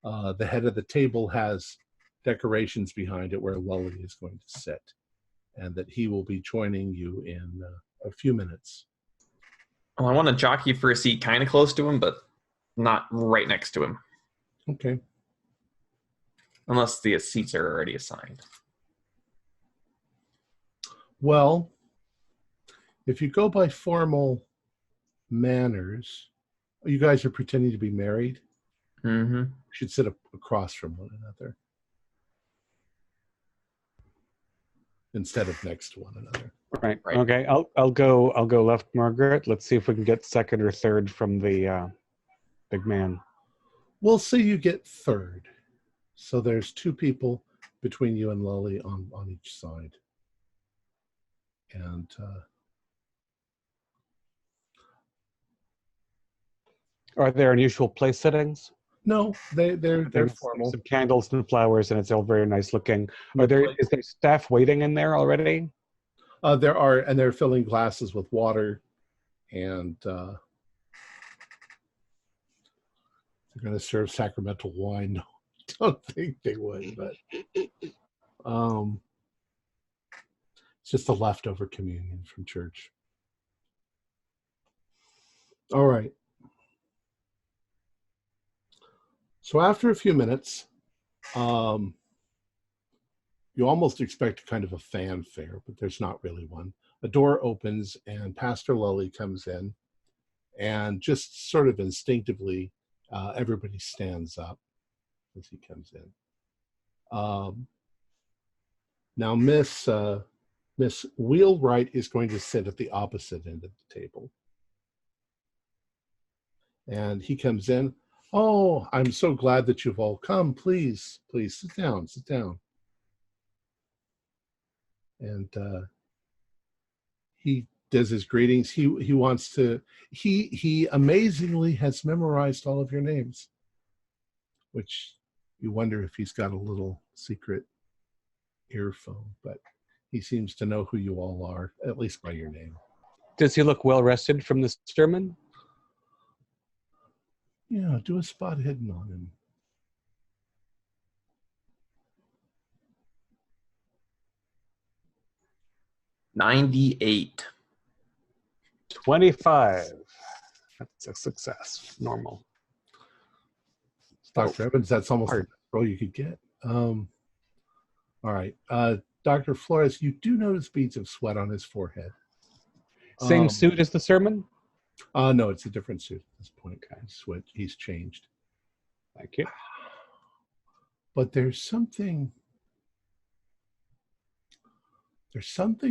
The head of the table has decorations behind it where Lully is going to sit, and that he will be joining you in a few minutes. Well, I want to jockey for a seat kind of close to him, but not right next to him. Okay. Unless the seats are already assigned. Well, if you go by formal manners, you guys are pretending to be married. Mm-hmm. You should sit across from one another instead of next to one another. Right. Right. Okay. I'll go left, Margaret. Let's see if we can get second or third from the big man. We'll say you get third. So there's two people between you and Lully on each side. And Are there unusual place settings? no, they're There's formal. some candles and flowers, and it's all very nice looking. Is there staff waiting in there already? There are, and they're filling glasses with water, and they're going to serve sacramental wine. No, don't think they would, but it's just a leftover communion from church. All right. So after a few minutes, you almost expect kind of a fanfare, but there's not really one. A door opens and Pastor Lully comes in, and just sort of instinctively, everybody stands up as he comes in. Now, Miss Wheelwright is going to sit at the opposite end of the table. And he comes in. Oh, I'm so glad that you've all come. Please, please sit down, sit down. And he does his greetings. He wants to, he amazingly has memorized all of your names, which you wonder if he's got a little secret earphone, but he seems to know who you all are, at least by your name. Does he look well rested from the sermon? Yeah, do a spot hidden on him. $98. 25. That's a success. Normal. Dr. Evans, that's almost the best roll you could get. All right. Dr. Flores, you do notice beads of sweat on his forehead. Same suit as the sermon? No, it's a different suit at this point. Okay. He's changed. Thank you. But there's something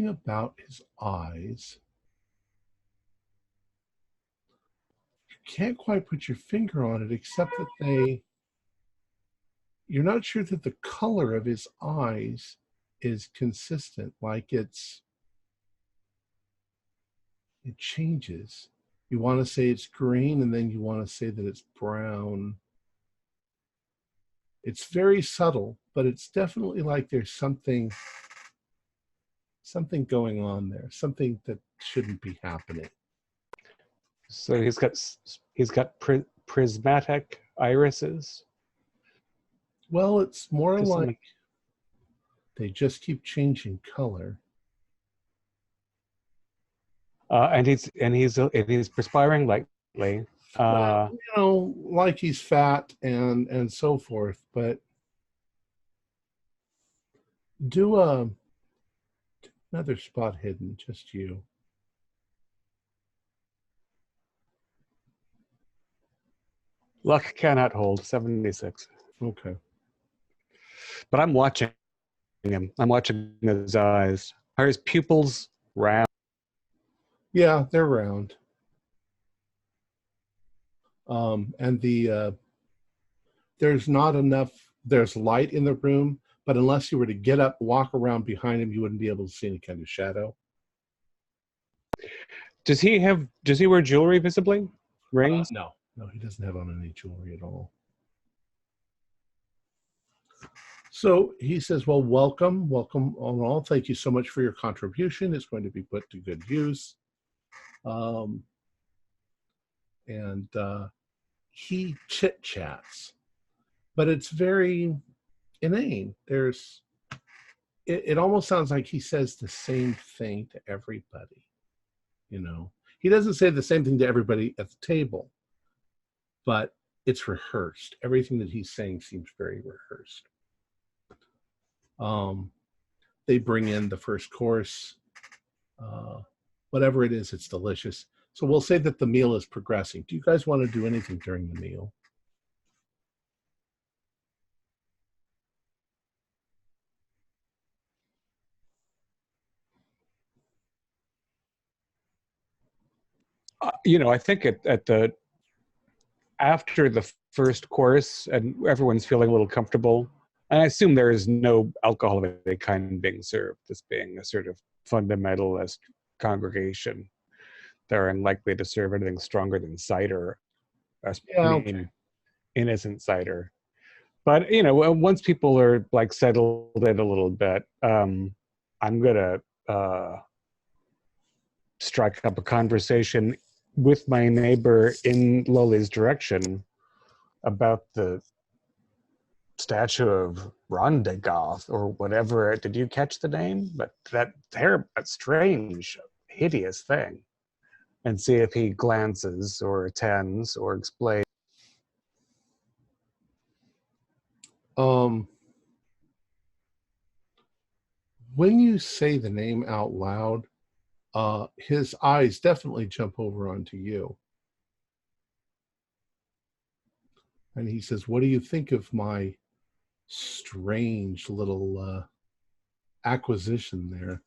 about his eyes. You can't quite put your finger on it, except that you're not sure that the color of his eyes is consistent. Like it changes. You want to say it's green, and then you want to say that it's brown. It's very subtle, but it's definitely like there's something going on there, something that shouldn't be happening. So he's got prismatic irises. Well, it's more Just like they just keep changing color. And he's perspiring lightly. Well, like he's fat and so forth. But do another spot hidden, just you. Luck cannot hold. 76. Okay. But I'm watching him. I'm watching his eyes. Are his pupils round? Yeah, they're round. And there's not enough. There's light in the room, but unless you were to get up, walk around behind him, you wouldn't be able to see any kind of shadow. Does he wear jewelry visibly? Rings? No, he doesn't have on any jewelry at all. So he says, well, welcome all. Thank you so much for your contribution. It's going to be put to good use. And he chit-chats, but it's very inane. It almost sounds like he says the same thing to everybody. He doesn't say the same thing to everybody at the table, but it's rehearsed. Everything that he's saying seems very rehearsed. They bring in the first course. Whatever it is, it's delicious. So we'll say that the meal is progressing. Do you guys want to do anything during the meal? I think after the first course and everyone's feeling a little comfortable, and I assume there is no alcohol of any kind being served, this being a sort of fundamentalist congregation. They're unlikely to serve anything stronger than cider. Innocent cider. But, once people are like settled in a little bit, I'm going to strike up a conversation with my neighbor in Loli's direction about the statue of Rondegoth or whatever. Did you catch the name? But that strange, hideous thing. And see if he glances or attends or explains. When you say the name out loud, his eyes definitely jump over onto you. And he says, what do you think of my strange little acquisition there?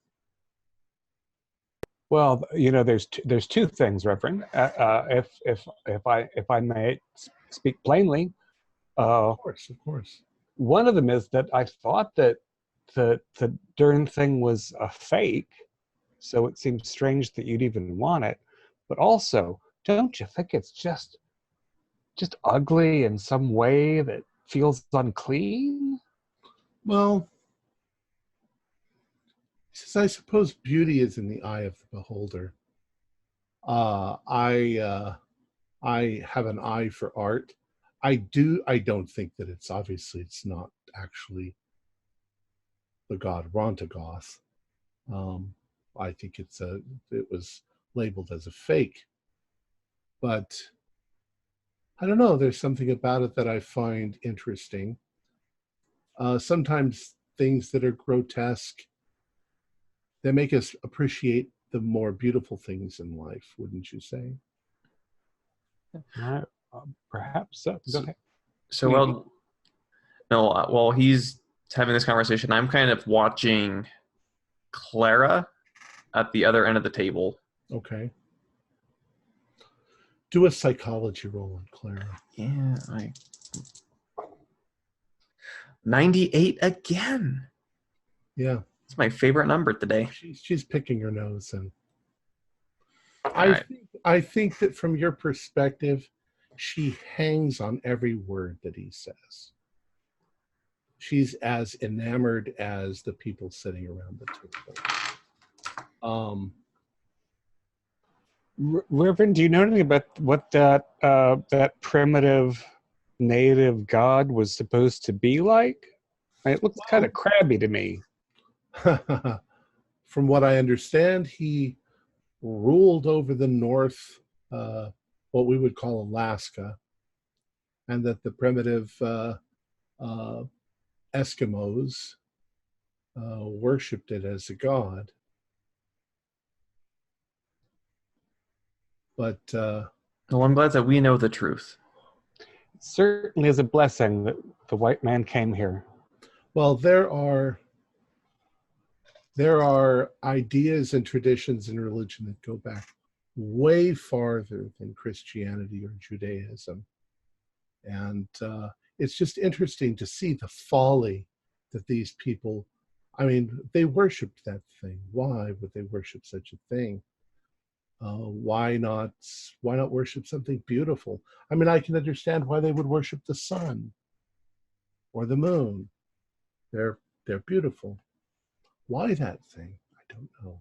Well, there's two things, Reverend. If I may speak plainly, Of course. One of them is that I thought that the darn thing was a fake, so it seems strange that you'd even want it. But also, don't you think it's just ugly in some way that feels unclean? Well, he says, I suppose beauty is in the eye of the beholder. I have an eye for art. I don't think that it's not actually the god Rontagoth. I think it was labeled as a fake. But I don't know, there's something about it that I find interesting. Sometimes things that are grotesque, they make us appreciate the more beautiful things in life, wouldn't you say? Perhaps so. Go ahead. So, while he's having this conversation, I'm kind of watching Clara at the other end of the table. Okay. Do a psychology roll on Clara. Yeah, 98 again. Yeah. It's my favorite number today. She's picking her nose, and Right. I think that from your perspective, she hangs on every word that he says. She's as enamored as the people sitting around the table. Reverend, do you know anything about what that primitive native god was supposed to be like? It looks kind of crabby to me. From what I understand, he ruled over the north, what we would call Alaska, and that the primitive Eskimos worshipped it as a god. But Well, I'm glad that we know the truth. It certainly is a blessing that the white man came here. well, there are there are ideas and traditions in religion that go back way farther than Christianity or Judaism. And it's just interesting to see the folly that these people, I mean, they worshiped that thing. Why would they worship such a thing? Why not worship something beautiful? I mean, I can understand why they would worship the sun or the moon. They're beautiful. Why that thing? I don't know.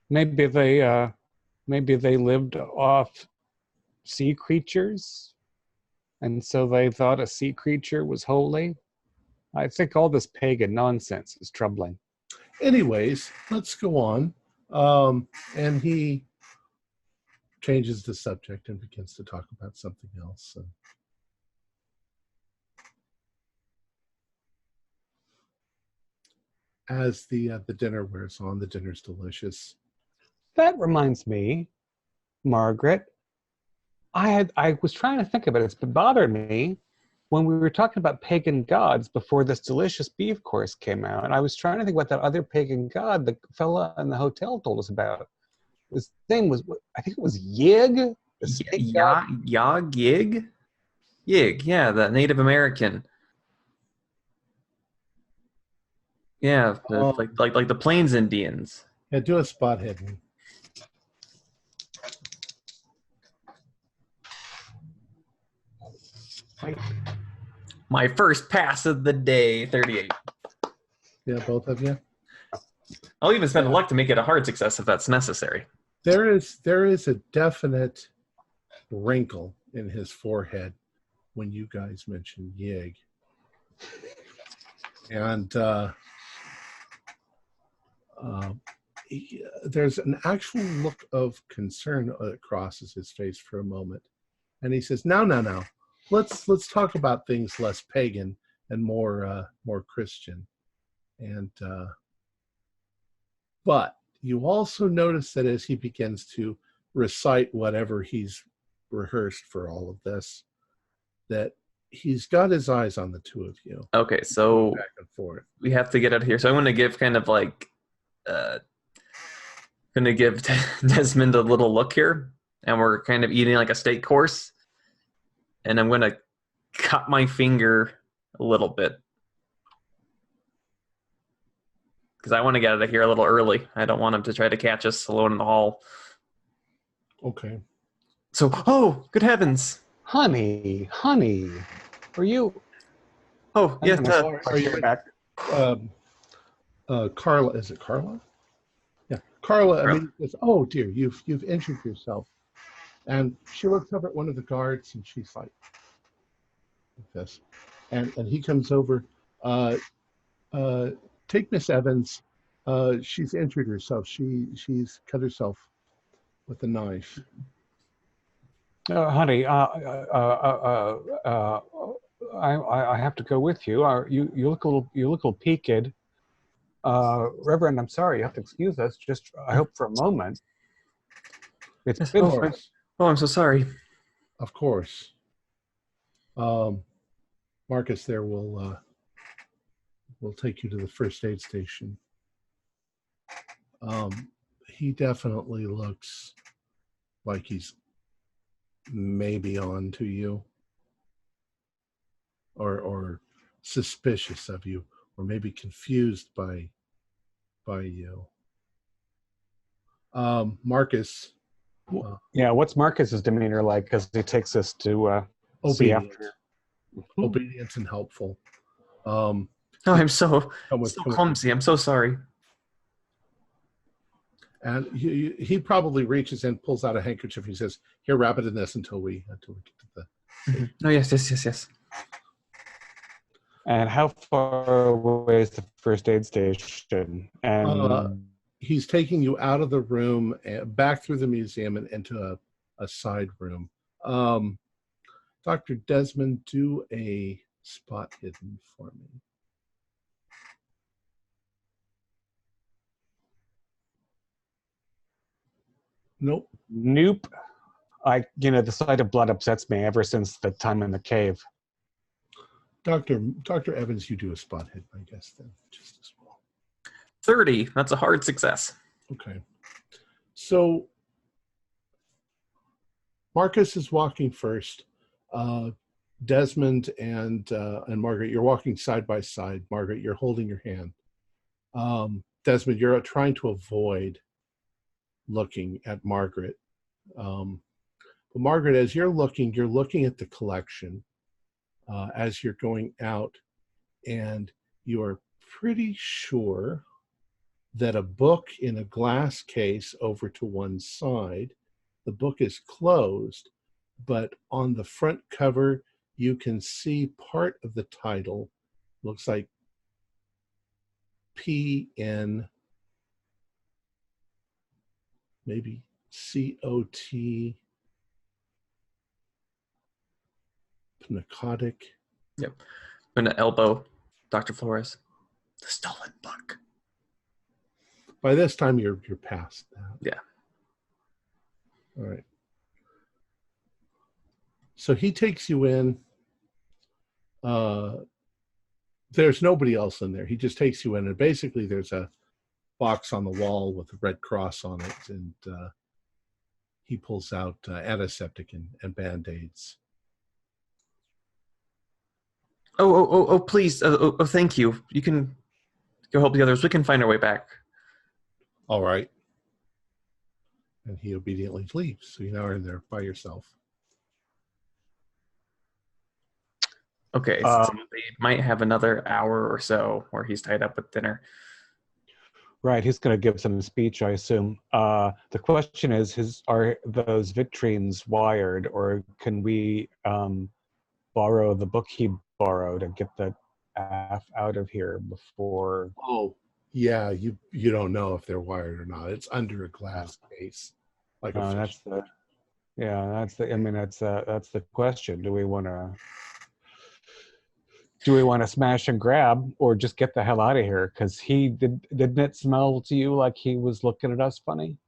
Maybe they lived off sea creatures, and so they thought a sea creature was holy. I think all this pagan nonsense is troubling. Anyways, let's go on. And he changes the subject and begins to talk about something else. And as the dinner wears on, the dinner's delicious. That reminds me, Margaret, I was trying to think of it. It's been bothering me when we were talking about pagan gods before this delicious beef course came out. And I was trying to think about that other pagan god the fella in the hotel told us about. His name was, I think it was Yig? Yig? Yig, yeah, the Native American. Yeah, like the Plains Indians. Yeah, do a spot hidden. My first pass of the day, 38. Yeah, both of you. I'll even spend luck to make it a hard success if that's necessary. There is a definite wrinkle in his forehead when you guys mention Yig. And there's an actual look of concern that crosses his face for a moment. And he says, now. Let's talk about things less pagan and more Christian. And but you also notice that as he begins to recite whatever he's rehearsed for all of this, that he's got his eyes on the two of you. Okay, so back and forth. We have to get out of here. So I'm going to give kind of like, going to give Desmond a little look here, and we're kind of eating like a steak course, and I'm going to cut my finger a little bit because I want to get out of here a little early. I don't want him to try to catch us alone in the hall. Okay. So, oh, good heavens. Honey, are you? Oh, yes. Are you back? Carla, is it Carla? Yeah, Carla. I mean, says, "Oh dear, you've injured yourself," and she looks over at one of the guards and she's like this, and he comes over. Take Miss Evans. She's injured herself. She's cut herself with a knife. Honey, I have to go with you. You look a little peaked. Reverend, I'm sorry. You have to excuse us. Just, I hope for a moment. It's been. Oh, I'm so sorry. Of course. Marcus, there will take you to the first aid station. He definitely looks like he's maybe on to you, or suspicious of you, or maybe confused by you. Marcus. Yeah, what's Marcus's demeanor like? Because he takes us to see after. Obedient and helpful. Oh, I'm so clumsy. I'm so sorry. And he probably reaches in, pulls out a handkerchief. He says, "Here, wrap it in this until we get to the." Mm-hmm. Oh yes. And how far away is the first aid station? And he's taking you out of the room, back through the museum, and into a side room. Dr. Desmond, do a spot hidden for me. Nope. The sight of blood upsets me ever since the time in the cave. Dr. Evans, you do a spot hidden, I guess, then, just as well. 30. That's a hard success. Okay. So Marcus is walking first. Desmond and Margaret, you're walking side by side. Margaret, you're holding your hand. Desmond, you're trying to avoid looking at Margaret. But Margaret, as you're looking at the collection as you're going out, and you are pretty sure that a book in a glass case over to one side, the book is closed, but on the front cover, you can see part of the title. Looks like PN, maybe COT, narcotic. Yep. I'm going to elbow Dr. Flores. The stolen book. By this time, you're past that. Yeah. All right. So he takes you in. There's nobody else in there. He just takes you in, and basically there's a box on the wall with a red cross on it, and he pulls out antiseptic and Band-Aids. Oh, please. Thank you. You can go help the others. We can find our way back. All right. And he obediently leaves. So you now are in there by yourself. Okay, so they might have another hour or so where he's tied up with dinner. Right, he's going to give some speech, I assume. The question is, are those vitrines wired, or can we borrow the book he borrowed and get the F out of here before? Oh, yeah, you don't know if they're wired or not. It's under a glass case. Like that's the question. Do we want to smash and grab, or just get the hell out of here? Because didn't it smell to you like he was looking at us funny?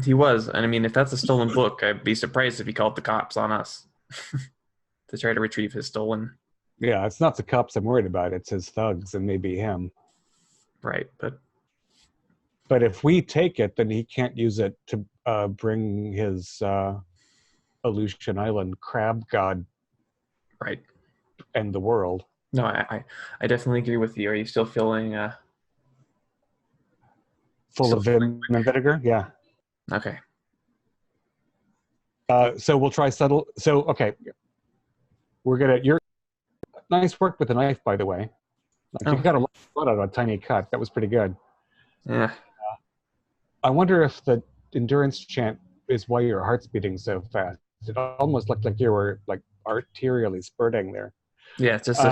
He was. And I mean, if that's a stolen book, I'd be surprised if he called the cops on us to try to retrieve his stolen. Yeah, it's not the cops I'm worried about. It's his thugs and maybe him. Right, but if we take it, then he can't use it to bring his Aleutian Island crab god right. end the world. No, I definitely agree with you. Are you still feeling full of vim and vinegar? Yeah. Okay. So we'll try subtle. So okay, you're nice work with the knife, by the way. You got a lot out of a tiny cut. That was pretty good. Yeah. I wonder if the endurance chant is why your heart's beating so fast. It almost looked like you were like arterially spurting there. Yeah, it's just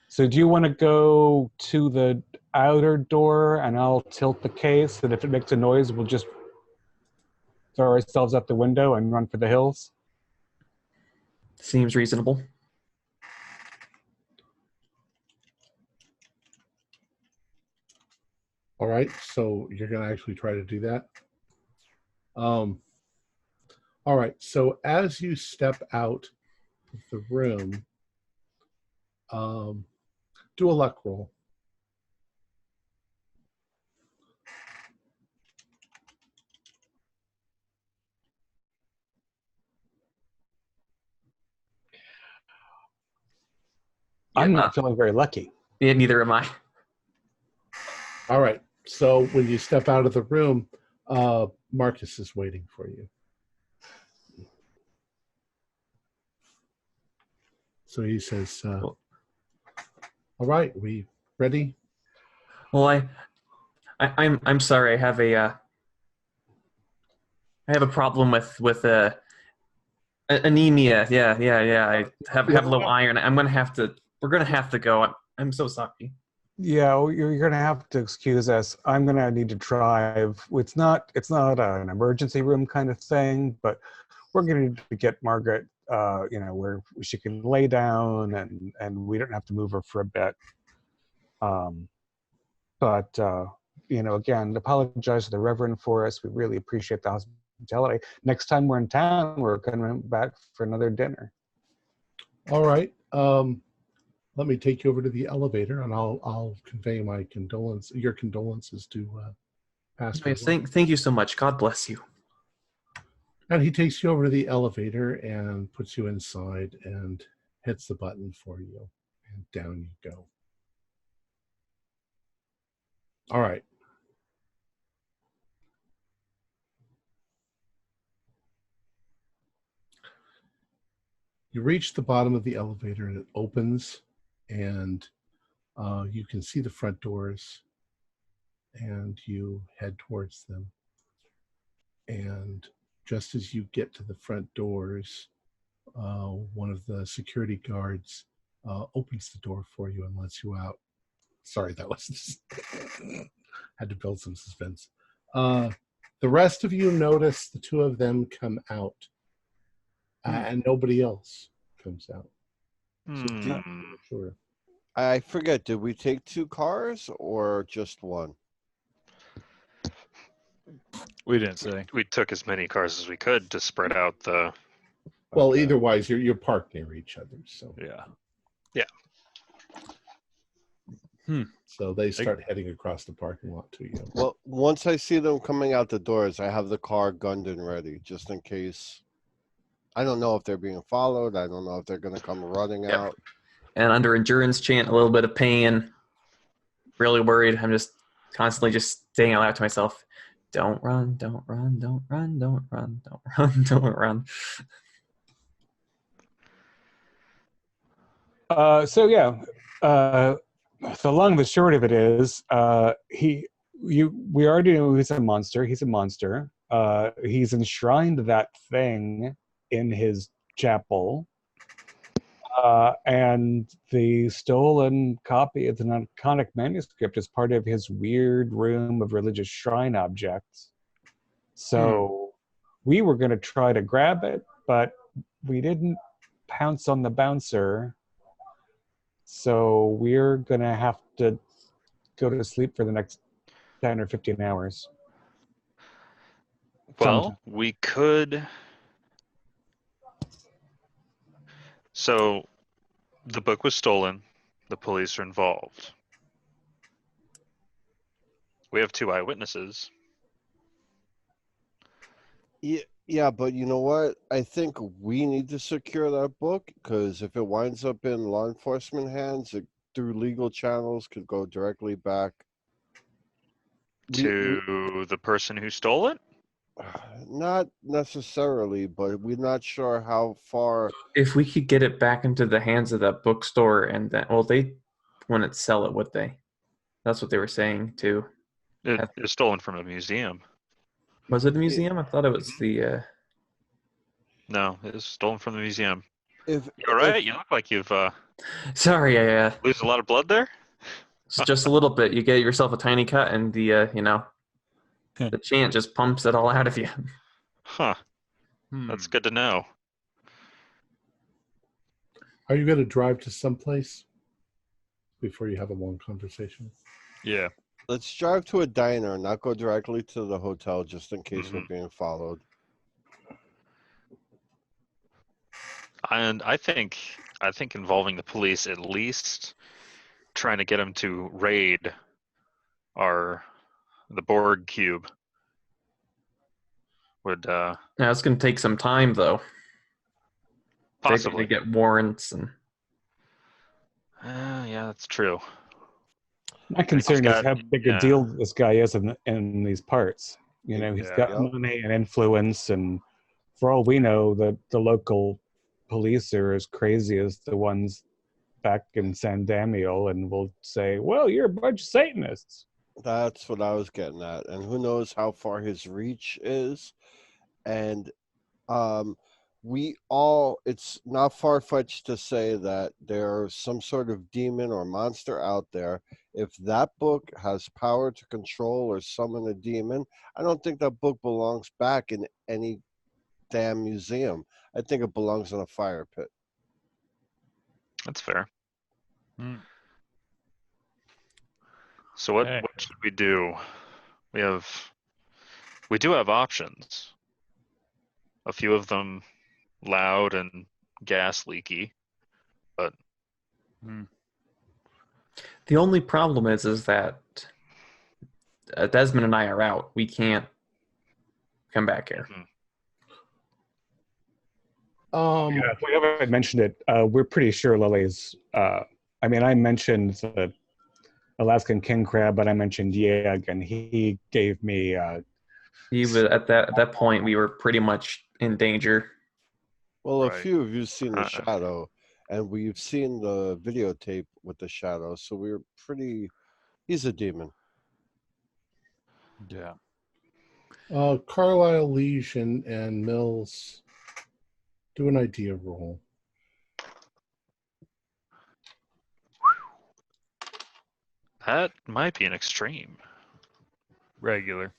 so do you want to go to the outer door and I'll tilt the case, and if it makes a noise, we'll just throw ourselves out the window and run for the hills? Seems reasonable. All right, so you're going to actually try to do that. All right, so as you step out of the room, do a luck roll. I'm not feeling very lucky. Yeah, neither am I. All right, so when you step out of the room, Marcus is waiting for you. So he says, all right, we ready? Well, I'm sorry. I have a problem with anemia. Yeah. I have low iron. We're gonna have to go. I'm so sorry. Yeah, you're gonna have to excuse us. I'm gonna need to drive. It's not an emergency room kind of thing, but we're gonna need to get Margaret, where she can lay down and we don't have to move her for a bit. Again, apologize to the Reverend for us. We really appreciate the hospitality. Next time we're in town, we're coming back for another dinner. All right. let me take you over to the elevator, and I'll convey your condolences to Pastor. Yes, thank you so much. God bless you. And he takes you over to the elevator and puts you inside and hits the button for you, and down you go. All right. You reach the bottom of the elevator, and it opens, and you can see the front doors, and you head towards them. And just as you get to the front doors, one of the security guards opens the door for you and lets you out. Sorry, that was just had to build some suspense. The rest of you notice the two of them come out, and nobody else comes out. So sure. I forget, did we take 2 cars or just one? We didn't say. We took as many cars as we could to spread out the. Well, either wise, you're parked near each other, so Yeah. so they start heading across the parking lot to you. Well, once I see them coming out the doors, I have the car gunned and ready, just in case. I don't know if they're being followed. I don't know if they're going to come running out. And under endurance chant, a little bit of pain. Really worried. I'm just constantly just saying out loud to myself, "Don't run, don't run, don't run, don't run, don't run, don't run." The long and the short of it is, we already know he's a monster. He's a monster. He's enshrined that thing in his chapel, and the stolen copy of the iconic manuscript is part of his weird room of religious shrine objects. So we were going to try to grab it, but we didn't pounce on the bouncer. So we're going to have to go to sleep for the next 10 or 15 hours. Well, we could. So the book was stolen. The police are involved. We have 2 eyewitnesses. Yeah, but you know what? I think we need to secure that book, because if it winds up in law enforcement hands, it, through legal channels, could go directly back To the person who stole it? Not necessarily, but we're not sure how far. If we could get it back into the hands of that bookstore, and then, well, they wouldn't sell it, would they? That's what they were saying too. It was stolen from a museum. Was it a museum? I thought it was the. No, it was stolen from the museum. If You're right. You look like you've Sorry, I lose a lot of blood there. just a little bit. You get yourself a tiny cut, and the the chant just pumps it all out of you. Huh. That's good to know. Are you going to drive to someplace before you have a long conversation? Yeah. Let's drive to a diner and not go directly to the hotel, just in case we're being followed. And I think involving the police, at least trying to get them to raid the Borg cube would Now it's going to take some time, though. possibly They get warrants and. yeah, that's true. My concern is how big a deal this guy is in these parts. You know, he's got money and influence, and for all we know, the local police are as crazy as the ones back in San Damiel, and will say, "Well, you're a bunch of Satanists." That's what I was getting at, and who knows how far his reach is, and it's not far-fetched to say that there's some sort of demon or monster out there. If that book has power to control or summon a demon, I don't think that book belongs back in any damn museum. I think it belongs in a fire pit. That's fair. So what should we do? We do have options. A few of them, loud and gas leaky, but The only problem is that Desmond and I are out. We can't come back here. Um, Yeah, if we haven't mentioned it, we're pretty sure Lily's. I mean, I mentioned the Alaskan king crab, but I mentioned Yeg, and he gave me. He was at that point. We were pretty much in danger. Well, a Right. few of you've seen the Uh-uh. shadow, and we've seen the videotape with the shadow, so we're pretty. He's a demon. Yeah. Carlisle, Legion, and Mills do an idea roll. That might be an extreme. Regular.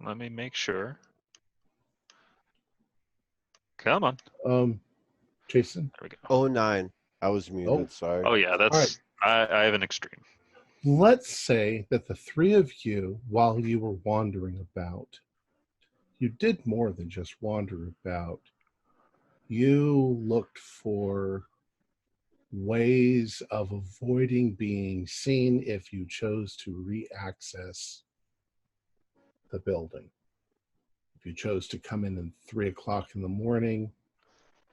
Let me make sure. Come on. Jason. There we go. Oh, 9. I was muted. Oh. Sorry. Oh yeah, that's. I have an extreme. Let's say that the three of you, while you were wandering about, you did more than just wander about. You looked for ways of avoiding being seen if you chose to re-access the building. If you chose to come in at 3 o'clock in the morning,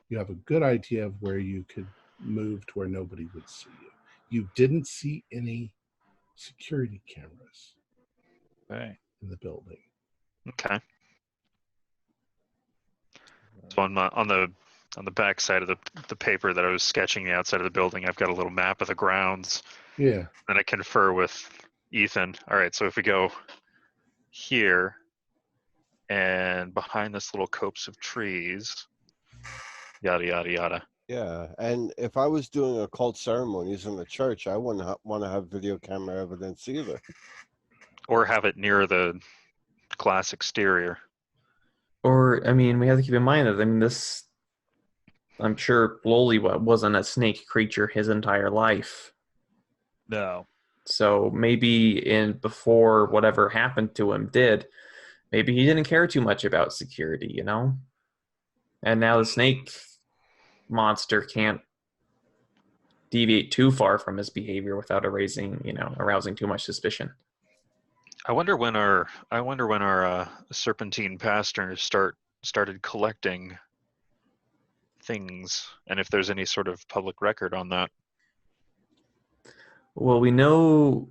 you have a good idea of where you could move to where nobody would see you. You didn't see any security cameras Okay. in the building. Okay. So on the back side of the paper that I was sketching the outside of the building, I've got a little map of the grounds. Yeah. And I confer with Ethan. All right, so if we go here and behind this little copse of trees, yada yada yada. Yeah, and if I was doing occult ceremonies in the church, I wouldn't want to have video camera evidence either. Or have it near the glass exterior. Or, I mean, we have to keep in mind that, I mean, this, I'm sure Loli wasn't a snake creature his entire life. No. So maybe before whatever happened to him maybe he didn't care too much about security, you know? And now the snake monster can't deviate too far from his behavior without arousing too much suspicion. I wonder when our serpentine pastors started collecting things, and if there's any sort of public record on that. Well, we know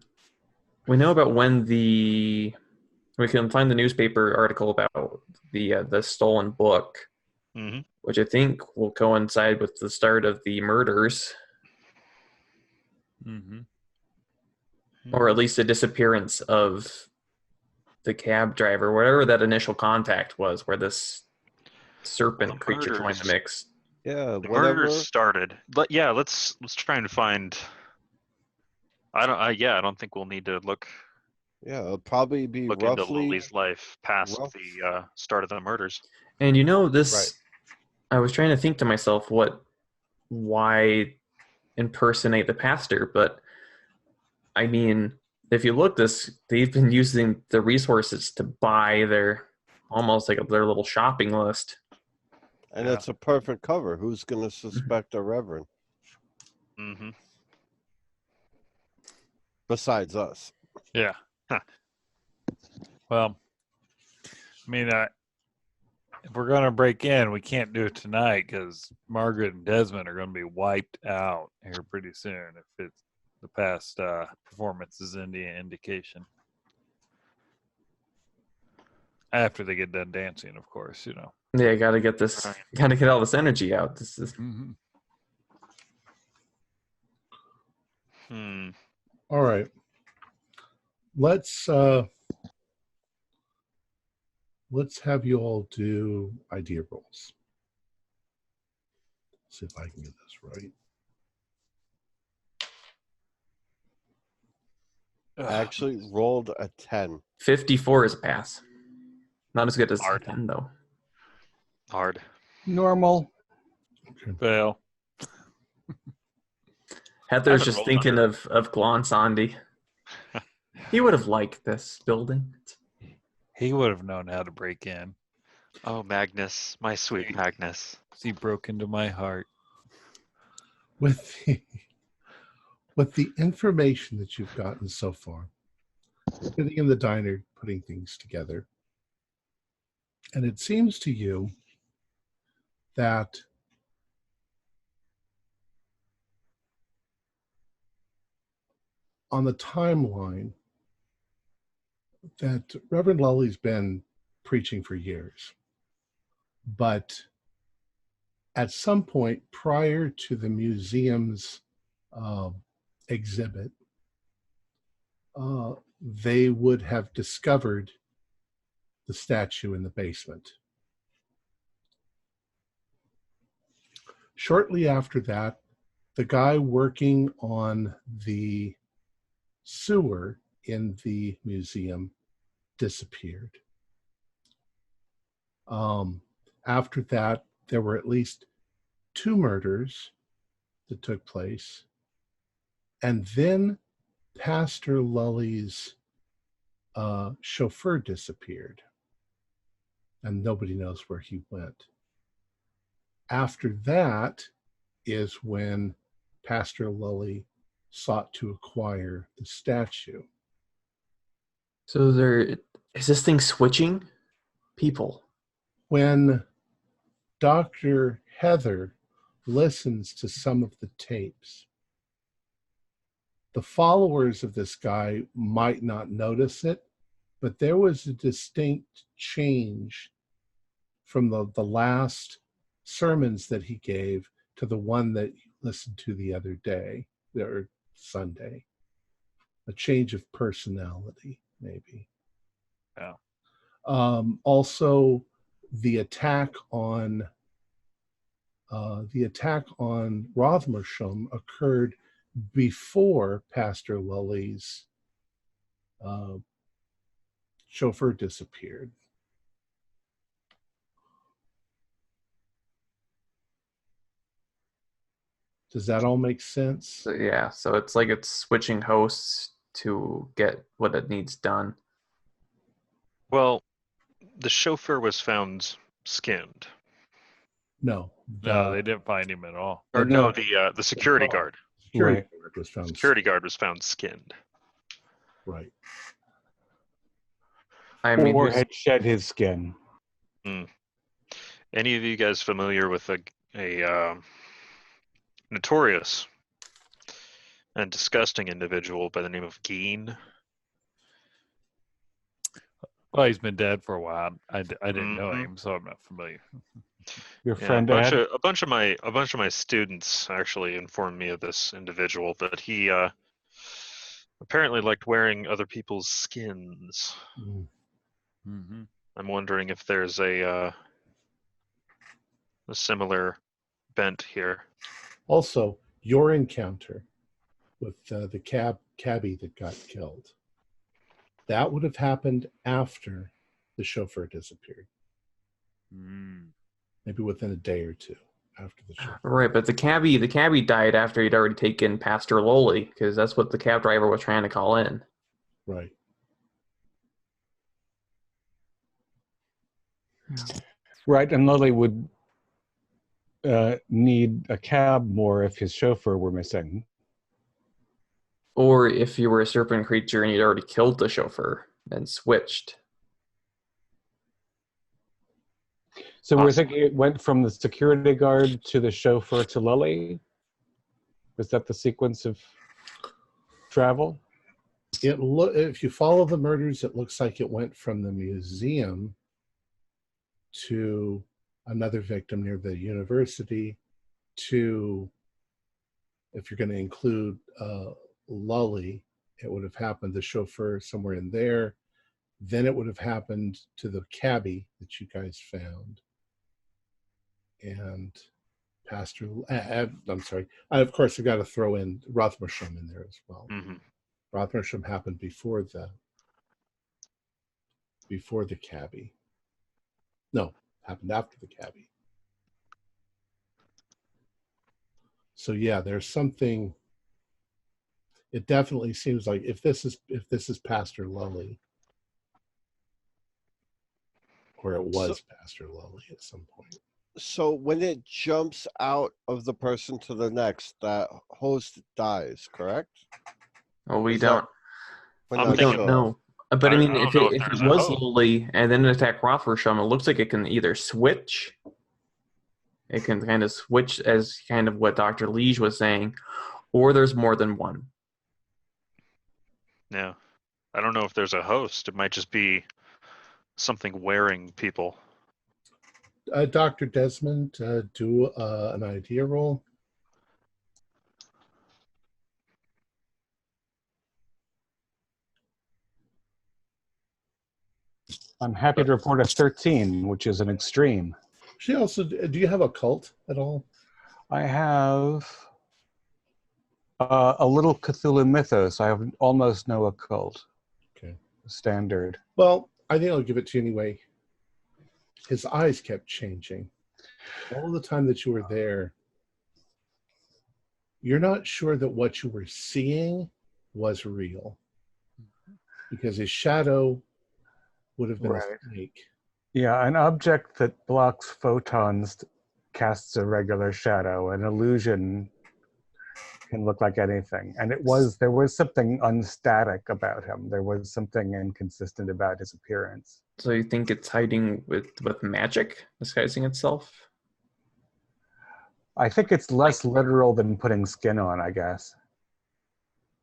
about when we can find the newspaper article about the stolen book, Mm-hmm. which I think will coincide with the start of the murders, Mm-hmm. or at least the disappearance of the cab driver, whatever that initial contact was, where this serpent creature joined the mix. Yeah, The whatever. murders started, but yeah, let's try and find. I don't think we'll need to look Yeah, it'll probably be into roughly. Lily's life past the start of the murders. And this, Right. I was trying to think to myself, why impersonate the pastor? But I mean, if you look they've been using the resources to buy almost like their little shopping list. And Yeah. it's a perfect cover. Who's going to suspect a reverend Mm-hmm. besides us? Yeah. Well, I mean, if we're going to break in, we can't do it tonight because Margaret and Desmond are going to be wiped out here pretty soon if it's the past performance is any indication. After they get done dancing, of course, Yeah, gotta get all this energy out. This is Mm-hmm. All right. Let's have you all do idea rolls. See if I can get this right. I actually rolled a 10. 54 is a pass. Not as good as Hard. 10 though. Hard. Normal. Fail. Heather's haven't just rolled thinking under. of Glonsandi. He would have liked this building. He would have known how to break in. Oh, Magnus, my sweet Magnus. He broke into my heart. With with the information that you've gotten so far, sitting in the diner, putting things together, and it seems to you that on the timeline that Reverend Lully's been preaching for years, but at some point prior to the museum's exhibit, they would have discovered the statue in the basement. Shortly after that, the guy working on the sewer in the museum disappeared. After that, there were at least 2 murders that took place. And then Pastor Lully's chauffeur disappeared. And nobody knows where he went. After that is when Pastor Lully sought to acquire the statue. So is this thing switching people? When Dr. Heather listens to some of the tapes, the followers of this guy might not notice it, but there was a distinct change from the last sermons that he gave to the one that you listened to the other day, or Sunday. A change of personality, maybe. Yeah. Also, the attack on Rothersham occurred before Pastor Lully's chauffeur disappeared. Does that all make sense? So, yeah, so it's like it's switching hosts to get what it needs done. Well, the chauffeur was found skinned. No. No, they didn't find him at all. Or No. no, the security guard. Security Right. guard was found. Security guard was found skinned. Right. I mean, Or who's- had shed his skin. Any of you guys familiar with a notorious and disgusting individual by the name of Geen? Well, he's been dead for a while. I didn't know Mhm. him, so I'm not familiar. Your Yeah, friend a bunch of my students actually informed me of this individual, that he apparently liked wearing other people's skins. Mm. Mm-hmm. I'm wondering if there's a similar bent here. Also, your encounter with the cabbie that got killed, that would have happened after the chauffeur disappeared. Mm. Maybe within a day or two after the chauffeur. right, but the cabbie died after he'd already taken Pastor Lowley, because that's what the cab driver was trying to call in. Right. Right, and Lily would need a cab more if his chauffeur were missing. Or if you were a serpent creature and you'd already killed the chauffeur and switched. So we're Awesome. thinking it went from the security guard to the chauffeur to Lily? Is that the sequence of travel? If you follow the murders, it looks like it went from the museum to another victim near the university to, if you're going to include Lully, it would have happened, the chauffeur somewhere in there. Then it would have happened to the cabbie that you guys found. And Pastor, I'm sorry. Of course, I've got to throw in Rothersham in there as well. Mm-hmm. Rothersham happened before the cabbie. No, happened after the cabbie. So yeah, there's something. It definitely seems like if this is Pastor Lully, or it was Pastor Lully at some point. So when it jumps out of the person to the next, that host dies, correct? Well, we Is don't. We're I'm not We don't thinking- sure. know. But I I mean, don't if know it, if if there's it a was host. Lowly and then attack Rothfusham, it looks like it can either switch. It can kind of switch as kind of what Dr. Liege was saying, or there's more than one. Yeah. I don't know if there's a host. It might just be something wearing people. Dr. Desmond, do an idea roll. I'm happy to report a 13, which is an extreme. She also, do you have a cult at all? I have a little Cthulhu mythos. I have almost no occult. Okay. Standard. Well, I think I'll give it to you anyway. His eyes kept changing. All the time that you were there, you're not sure that what you were seeing was real. Because his shadow would have been Right. a snake. Yeah, an object that blocks photons casts a regular shadow. An illusion can look like anything. And there was something unstatic about him. There was something inconsistent about his appearance. So you think it's hiding with magic, disguising itself? I think it's less literal than putting skin on, I guess.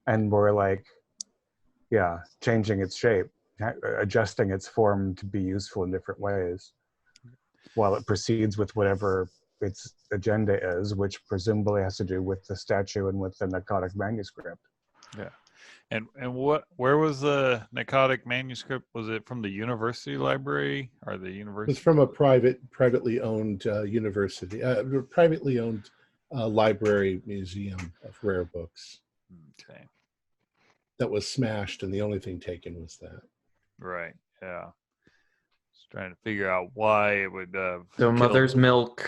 And more like, yeah, changing its shape, adjusting its form to be useful in different ways while it proceeds with whatever its agenda is, which presumably has to do with the statue and with the narcotic manuscript. Yeah. And where was the narcotic manuscript? Was it from the university library or the It university? was from a privately owned university, privately owned library museum of rare books Okay. that was smashed, and the only thing taken was that. Right. Yeah. Just trying to figure out why it would So Mother's Milk.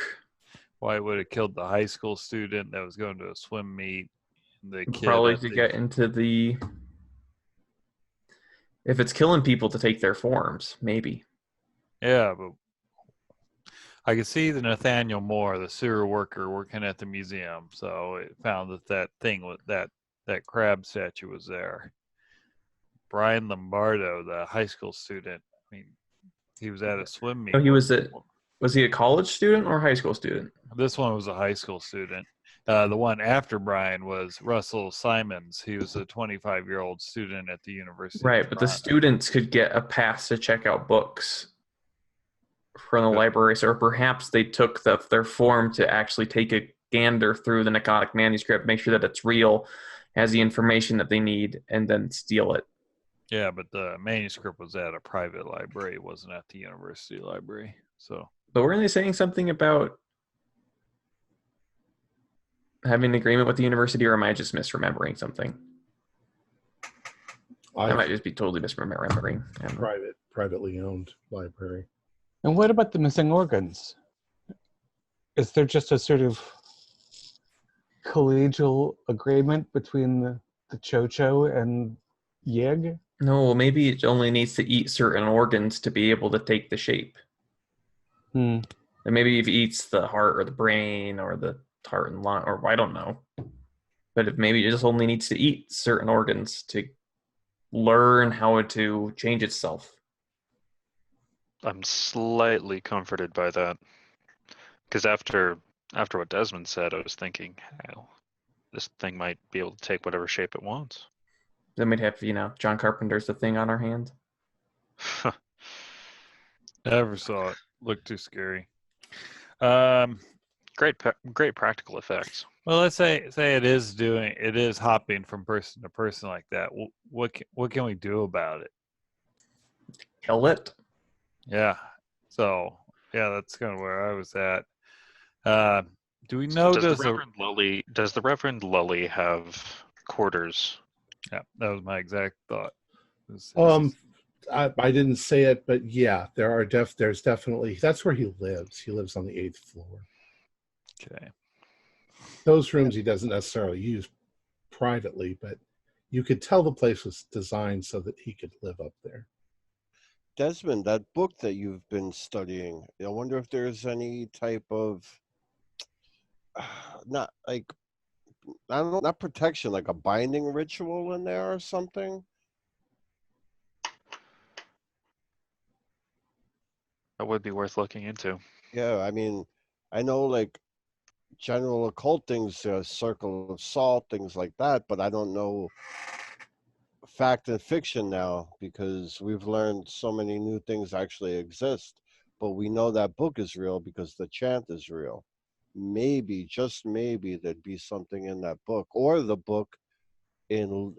why it would have killed the high school student that was going to a swim meet. The kid Probably at to the- get into the. If it's killing people to take their forms, maybe. Yeah, but I could see the Nathaniel Moore, the sewer worker working at the museum. So it found that thing with that crab statue was there. Brian Lombardo, the high school student. I mean, he was at a swim meet. Oh, was he a college student or a high school student? This one was a high school student. The one after Brian was Russell Simons. He was a 25-year-old student at the University. Right, of but the Toronto. students could get a pass to check out books from the libraries, or perhaps they took their form to actually take a gander through the narcotic manuscript, make sure that it's real, has the information that they need, and then steal it. Yeah, but the manuscript was at a private library. It wasn't at the university library. So, But weren't they saying something about having an agreement with the university, or am I just misremembering something? I might just be totally misremembering. I don't know. Privately owned library. And what about the missing organs? Is there just a sort of collegial agreement between the Chocho and Yig? No, well, maybe it only needs to eat certain organs to be able to take the shape. Hmm. And maybe if it eats the heart or the brain or the heart and lung, or I don't know. But if maybe it just only needs to eat certain organs to learn how to change itself. I'm slightly comforted by that. Because after what Desmond said, I was thinking, hell, this thing might be able to take whatever shape it wants. Then we'd have, John Carpenter's The Thing on our hands. never saw it. Looked too scary. Great practical effects. Well, let's say it is hopping from person to person like that. What can we do about it? Kill it. Yeah. So yeah, that's kind of where I was at. Do we know Does the Reverend Lully have quarters? Yeah, that was my exact thought. I didn't say it, but yeah, there's definitely, that's where he lives. He lives on the 8th floor. Okay. Those rooms he doesn't necessarily use privately, but you could tell the place was designed so that he could live up there. Desmond, that book that you've been studying, I wonder if there's any type of not like I don't know, not protection, like a binding ritual in there or something. That would be worth looking into. Yeah, I mean, I know like general occult things, circle of salt, things like that, but I don't know fact and fiction now because we've learned so many new things actually exist. But we know that book is real because the chant is real. Maybe, just maybe, there'd be something in that book or the book in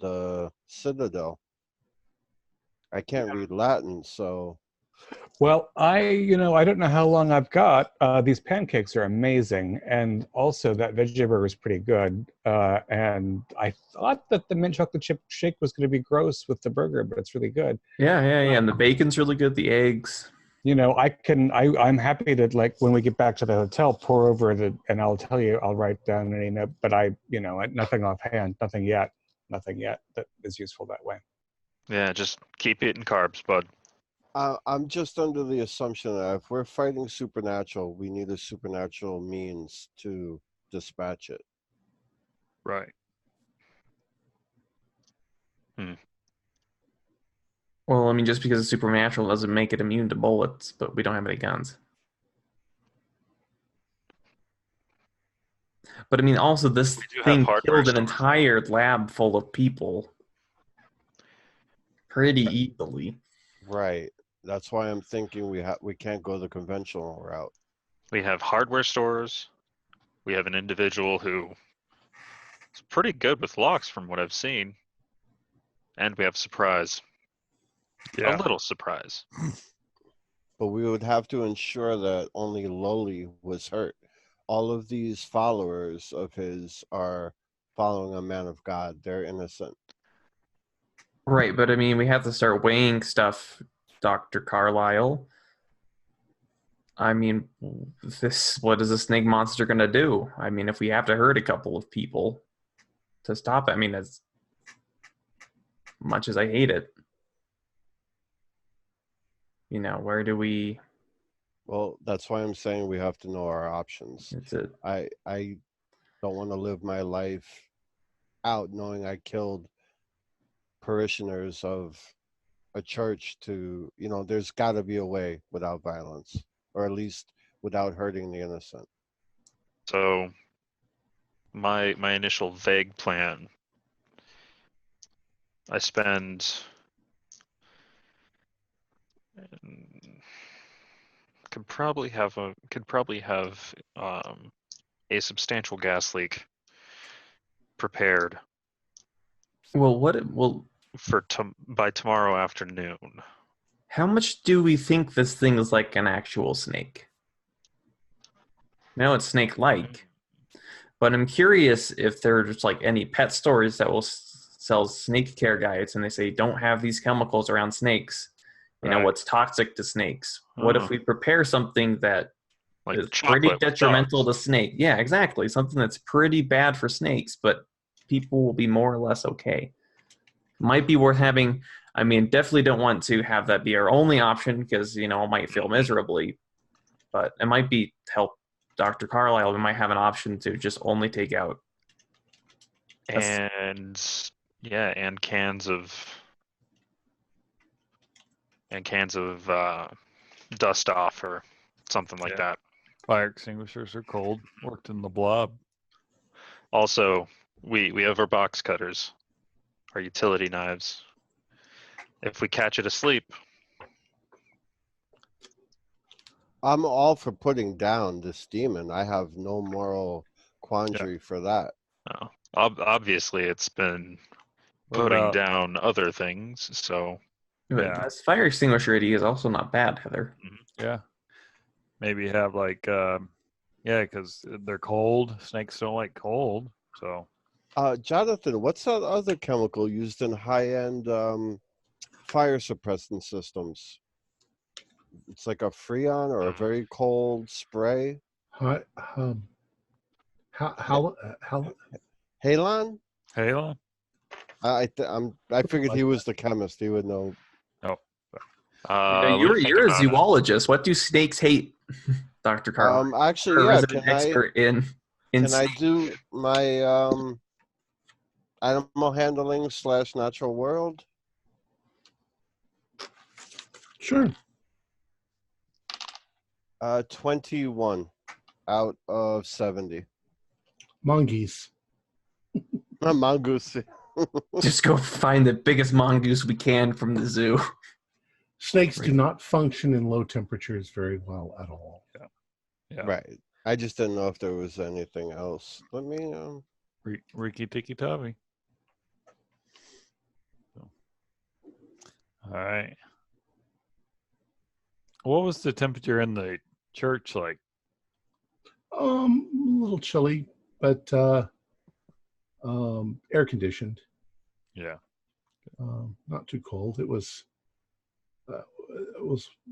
the Citadel. I can't read Latin, so Well, I don't know how long I've got. These pancakes are amazing, and also that veggie burger is pretty good. And I thought that the mint chocolate chip shake was going to be gross with the burger, but it's really good. Yeah. And the bacon's really good. The eggs. I'm happy to, like, when we get back to the hotel, pour over and I'll tell you, I'll write down any note, but nothing offhand, nothing yet that is useful that way. Yeah, just keep eating carbs, bud. I'm just under the assumption that if we're fighting supernatural, we need a supernatural means to dispatch it. Right. Well, I mean, just because it's supernatural doesn't make it immune to bullets, but we don't have any guns. But I mean, also this We do have thing hardware killed an stores. entire lab full of people pretty easily. Right. That's why I'm thinking we can't go the conventional route. We have hardware stores. We have an individual who is pretty good with locks from what I've seen. And we have surprise. Yeah. A little surprise. But we would have to ensure that only Loli was hurt. All of these followers of his are following a man of God. They're innocent. Right, but I mean, we have to start weighing stuff, Dr. Carlisle. I mean, what is a snake monster going to do? I mean, if we have to hurt a couple of people to stop it, I mean, as much as I hate it, where do we... Well, that's why I'm saying we have to know our options. That's it. I don't want to live my life out knowing I killed parishioners of a church to, there's got to be a way without violence, or at least without hurting the innocent. So my initial vague plan, I spend could probably have a substantial gas leak prepared Well, by tomorrow afternoon. how much do we think this thing is like an actual snake? Now it's snake-like, but I'm curious if there's like any pet stores that will sell snake care guides, and they say don't have these chemicals around snakes. Right. What's toxic to snakes? What if we prepare something that Like is pretty chocolate with detrimental to dogs. snake? Yeah, exactly. Something that's pretty bad for snakes, but people will be more or less okay. Might be worth having. I mean, definitely don't want to have that be our only option because, I might feel miserably, but it might be help Dr. Carlisle. We might have an option to just only take out. And cans of dust off or something like that. Fire extinguishers are cold. Worked in the blob. Also, we have our box cutters, our utility knives. If we catch it asleep, I'm all for putting down this demon. I have no moral quandary for that. obviously it's been What putting about- down other things. So Yeah. This fire extinguisher idea is also not bad, Heather. Yeah. Maybe have like, because they're cold. Snakes don't like cold. So Jonathan, what's that other chemical used in high-end fire suppressant systems? It's like a Freon or a very cold spray. How Halon? Halo. I figured he was the chemist. He would know. Oh, Let me think You're a about it. zoologist. What do snakes hate, Dr. Carl? Actually, You're a yeah. resident expert in Can I snakes. do my animal handling / natural world? Sure. 21 out of 70. Mongoose. Mongoose. Just go find the biggest mongoose we can from the zoo. Snakes do not function in low temperatures very well at all. Yeah. Right. I just didn't know if there was anything else. Let me. Ricky Tikki Tavi. All right. What was the temperature in the church like? A little chilly, but air conditioned. Yeah. Not too cold. It was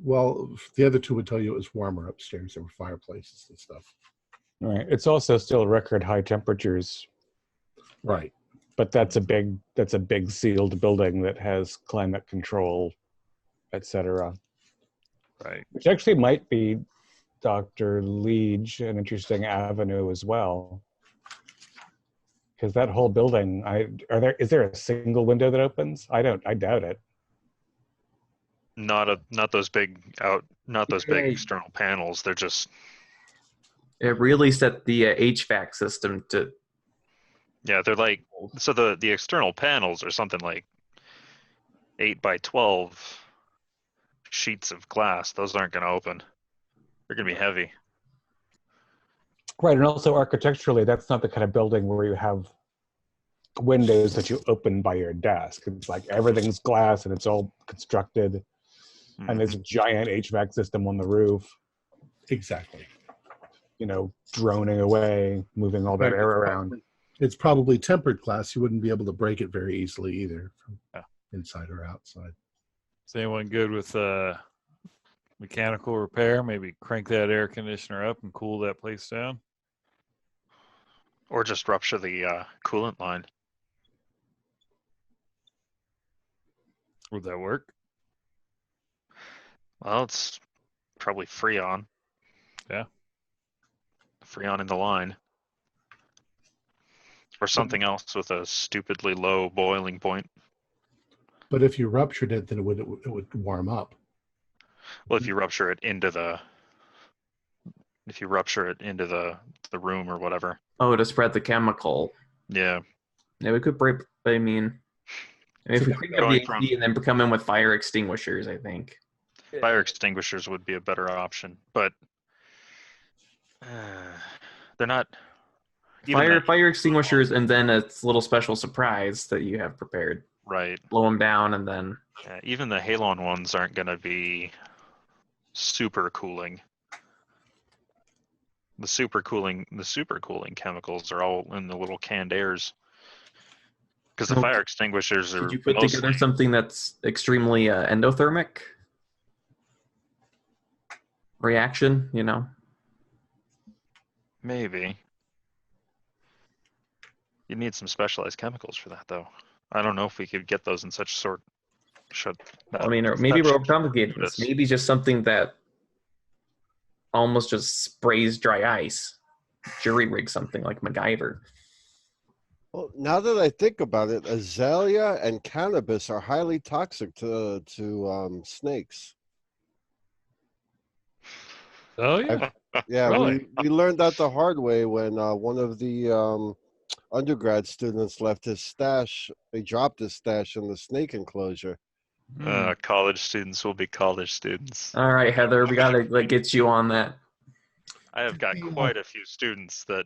well. The other two would tell you it was warmer upstairs. There were fireplaces and stuff. Right. It's also still record high temperatures, Right. but that's a big sealed building that has climate control, etc. Right. Which actually might be, Dr. Liege, an interesting avenue as well. Because that whole building, is there a single window that opens? I doubt it. Not those big external panels. They're just It really set the HVAC system to. yeah. They're like so the external panels are something like 8 by 12 sheets of glass. Those aren't going to open. They're going to be heavy. Right, and also architecturally, that's not the kind of building where you have windows that you open by your desk. It's like everything's glass and it's all constructed, and there's a giant HVAC system on the roof, Exactly. droning away, moving all that air around. It's probably tempered glass. You wouldn't be able to break it very easily either, from inside or outside. Is anyone good with mechanical repair? Maybe crank that air conditioner up and cool that place down? Or just rupture the coolant line. Would that work? Well, it's probably Freon. Yeah. Freon in the line. Or something else with a stupidly low boiling point. But if you ruptured it, then it would warm up. Well, if you rupture it into the room or whatever. Oh, to spread the chemical. Yeah. Yeah, we could break. I mean, if we crank up the AC and then come in with fire extinguishers, I think. Fire extinguishers would be a better option, but they're not. Fire extinguishers, and then a little special surprise that you have prepared. Right. Blow them down, and then. Yeah, even the halon ones aren't going to be super cooling. The super cooling chemicals are all in the little canned airs. Because the fire extinguishers are. Could you put together something that's extremely endothermic reaction? Maybe. You need some specialized chemicals for that, though. I don't know if we could get those in such short. Or maybe we're overcomplicating this. Maybe just something that almost just sprays dry ice. Jury rig something like MacGyver. Well, now that I think about it, azalea and cannabis are highly toxic to snakes. Oh yeah. Yeah, Really? we learned that the hard way when one of the undergrad students left his stash. They dropped his stash in the snake enclosure. College students will be college students. All right, Heather, we gotta get you on that. I have got quite a few students that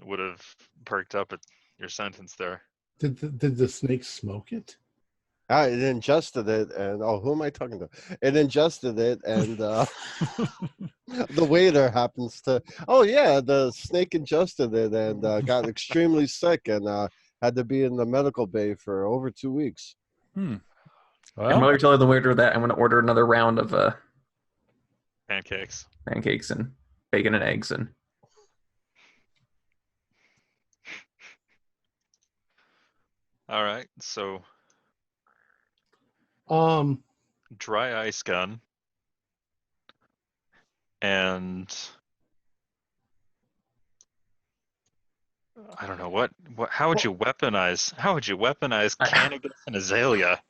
would have perked up at your sentence there. Did the snake smoke it? It ingested it, and who am I talking to? It ingested it, and the waiter happens to. Oh yeah, the snake ingested it and got extremely sick and had to be in the medical bay for over 2 weeks. And Well, while you're telling the waiter that, I'm going to order another round of Pancakes and bacon and eggs and. All right, so. dry ice gun, and I don't know what. How would you weaponize? How would you weaponize cannabis and azalea?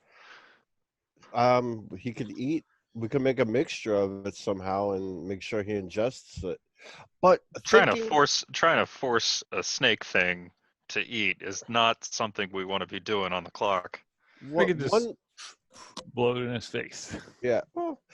He could eat. We could make a mixture of it somehow and make sure he ingests it. But Trying to thinking, force a snake thing to eat is not something we want to be doing on the clock. We could just blow it in his face. Yeah.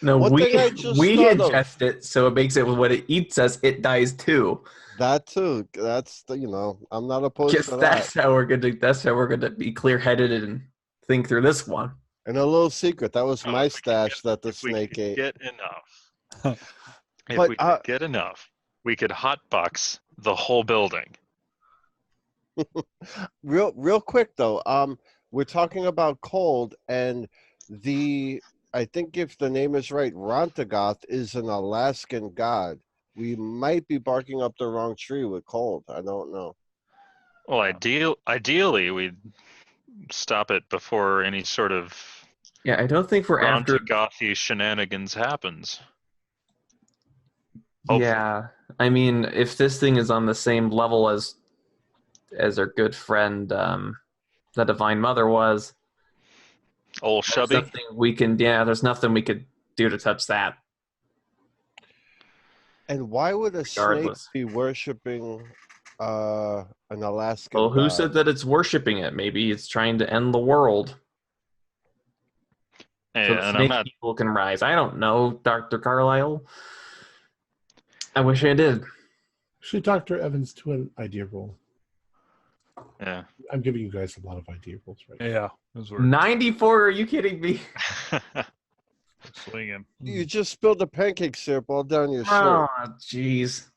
No, One we thing I just we thought of. ingest it, so it makes it when it eats us, it dies too. That too. That's I'm not opposed Guess to that. that's how we're gonna be clear-headed and think through this one. And a little secret, that was my If we could stash that the if we snake could ate. get enough. If But, we could get enough, we could hotbox the whole building. Real quick though, we're talking about cold, and I think if the name is right, Rontagoth is an Alaskan god. We might be barking up the wrong tree with cold. I don't know. Well, ideally, we'd stop it before any sort of Yeah, I don't think we're after. Rontagothi shenanigans happens. Hopefully. Yeah, I mean, if this thing is on the same level as our good friend, the Divine Mother was, Old there's Shubby. nothing we can. Yeah, there's nothing we could do to touch that. And why would a Regardless. snake be worshiping an Alaskan Well, who god? said that it's worshiping it? Maybe it's trying to end the world. Yeah, So the and snake people can rise. I don't know, Dr. Carlisle. I wish I did. Actually, Dr. Evans, to an idea roll. Yeah. I'm giving you guys a lot of idea rolls right now. Yeah. Those were 94? Are you kidding me? swinging. You just spilled the pancake syrup all down your shirt. Oh, jeez.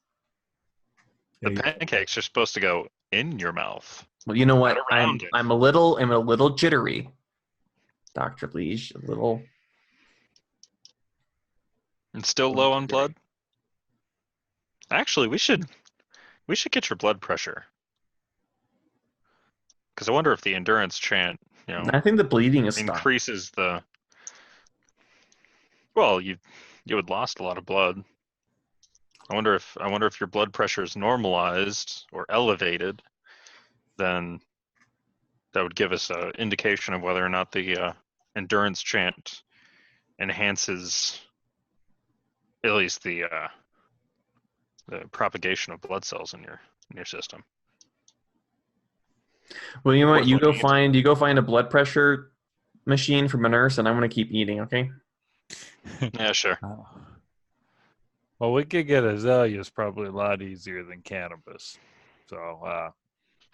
The pancakes are supposed to go in your mouth. Well, you know what? Not around it. I'm a little jittery, Dr. Liege. A little. And still low on blood? Actually, we should get your blood pressure. Because I wonder if the endurance chant, I think the bleeding is stopped. increases the. Well, you had lost a lot of blood. I wonder if your blood pressure is normalized or elevated, then that would give us an indication of whether or not the endurance chant enhances at least the propagation of blood cells in your system. Well, you know what? You go Worth find a blood pressure machine from a nurse, and I'm gonna keep eating. Okay. Yeah, sure. Well, we could get azaleas probably a lot easier than cannabis. So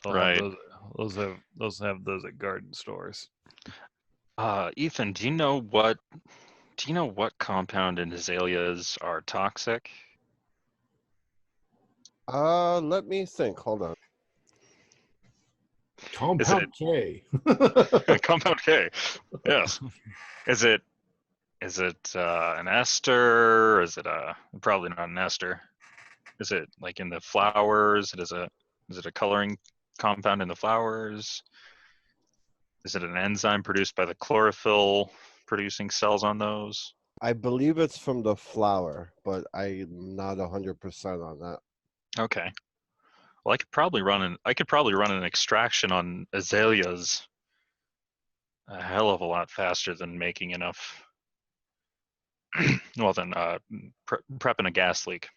Right. those have those at garden stores. Ethan, do you know what compound in azaleas are toxic? Let me think. Hold on. Compound K. Compound K. Yes. Is it an ester? Is it probably not an ester? Is it like in the flowers? Is it a coloring compound in the flowers? Is it an enzyme produced by the chlorophyll producing cells on those? I believe it's from the flower, but I'm not 100% on that. Okay. Well, I could probably run an extraction on azaleas a hell of a lot faster than making enough. Well, then prepping a gas leak.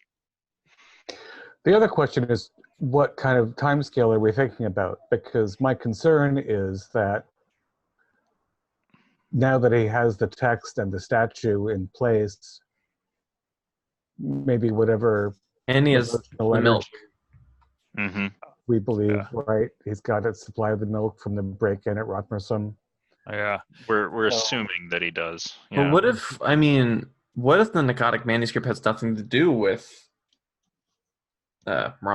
The other question is, what kind of time scale are we thinking about? Because my concern is that now that he has the text and the statue in place, maybe whatever And he has emotional the milk. Mm-hmm. we believe, Yeah. right? He's got a supply of the milk from the break-in at Rotmersum. Yeah. We're assuming that he does. But Yeah. what if the narcotic manuscript has nothing to do with Rothgall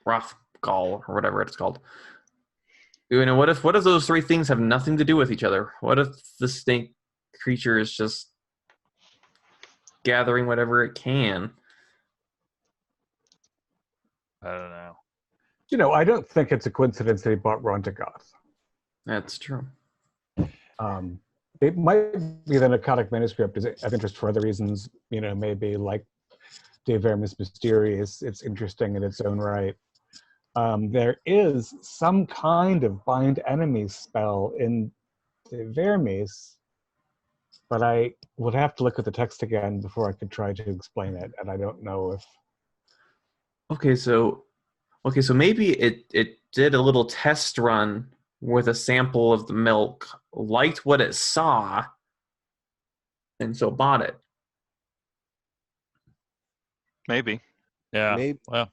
or whatever it's called? What if those three things have nothing to do with each other? What if the snake creature is just gathering whatever it can? I don't know. I don't think it's a coincidence that he bought Rontagoth. That's true. It might be the Narcotic manuscript is of interest for other reasons, maybe like De Vermis Mysterious. It's interesting in its own right. There is some kind of bind enemy spell in De Vermis, but I would have to look at the text again before I could try to explain it, and I don't know if... Okay, so maybe it did a little test run with a sample of the milk, liked what it saw, and so bought it. Maybe. Yeah. Maybe, Well,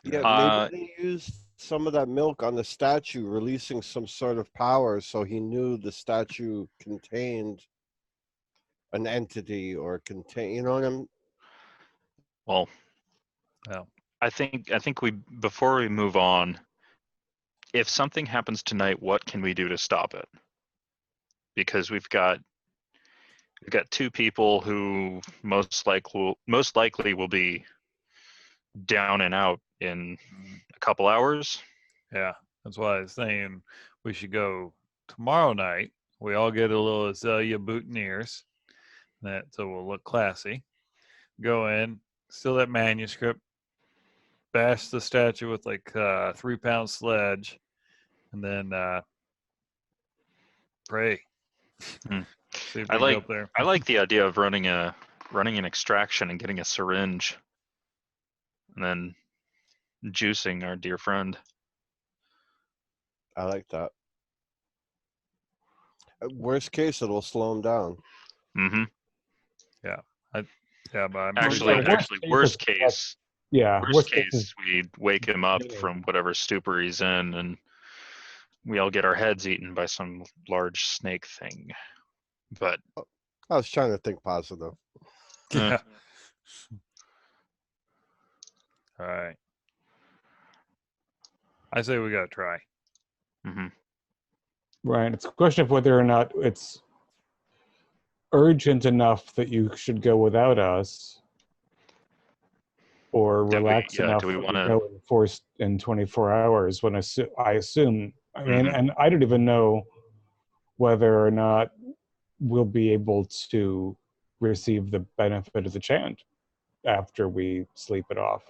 yeah, maybe they used some of that milk on the statue, releasing some sort of power, so he knew the statue contained an entity or contain. You know what I'm? Well, yeah. I think we before we move on, if something happens tonight, what can we do to stop it? Because we've got two people who most likely will be down and out in a couple hours. Yeah, that's why I was saying we should go tomorrow night. We all get a little Azalea boutonnieres, so we'll look classy. Go in, steal that manuscript, bash the statue with like a 3-pound sledge, and then pray. Hmm. See if we can go up there. I like the idea of running an extraction and getting a syringe, and then juicing our dear friend. I like that. Worst case, it'll slow him down. Mm-hmm. But I'm Actually, worst case. Yeah. Worst case, we wake him up from whatever stupor he's in, and we all get our heads eaten by some large snake thing. But I was trying to think positive. Yeah. All right. I say we gotta try. Mm-hmm. Right. It's a question of whether or not it's urgent enough that you should go without us, or relax enough do we that wanna... you go and force in 24 hours. When I assume, I mean, Mm-hmm. and I don't even know whether or not we'll be able to receive the benefit of the chant after we sleep it off.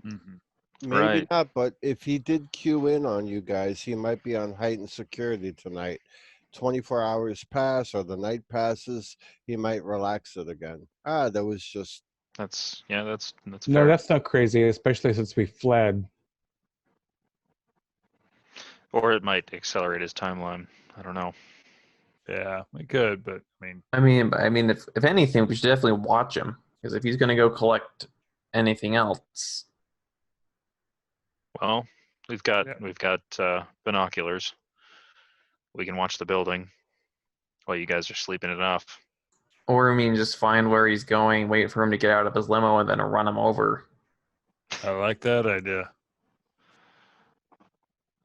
Mm-hmm. Maybe Right. not, but if he did cue in on you guys, he might be on heightened security tonight. 24 hours pass or the night passes, he might relax it again. That was just... That's No, fair. that's not crazy, especially since we fled. Or it might accelerate his timeline. I don't know. Yeah, we could, but I mean, if anything, we should definitely watch him, because if he's going to go collect anything else, well, we've got binoculars. We can watch the building while you guys are sleeping it off. or I mean, just find where he's going, wait for him to get out of his limo, and then run him over. I like that idea.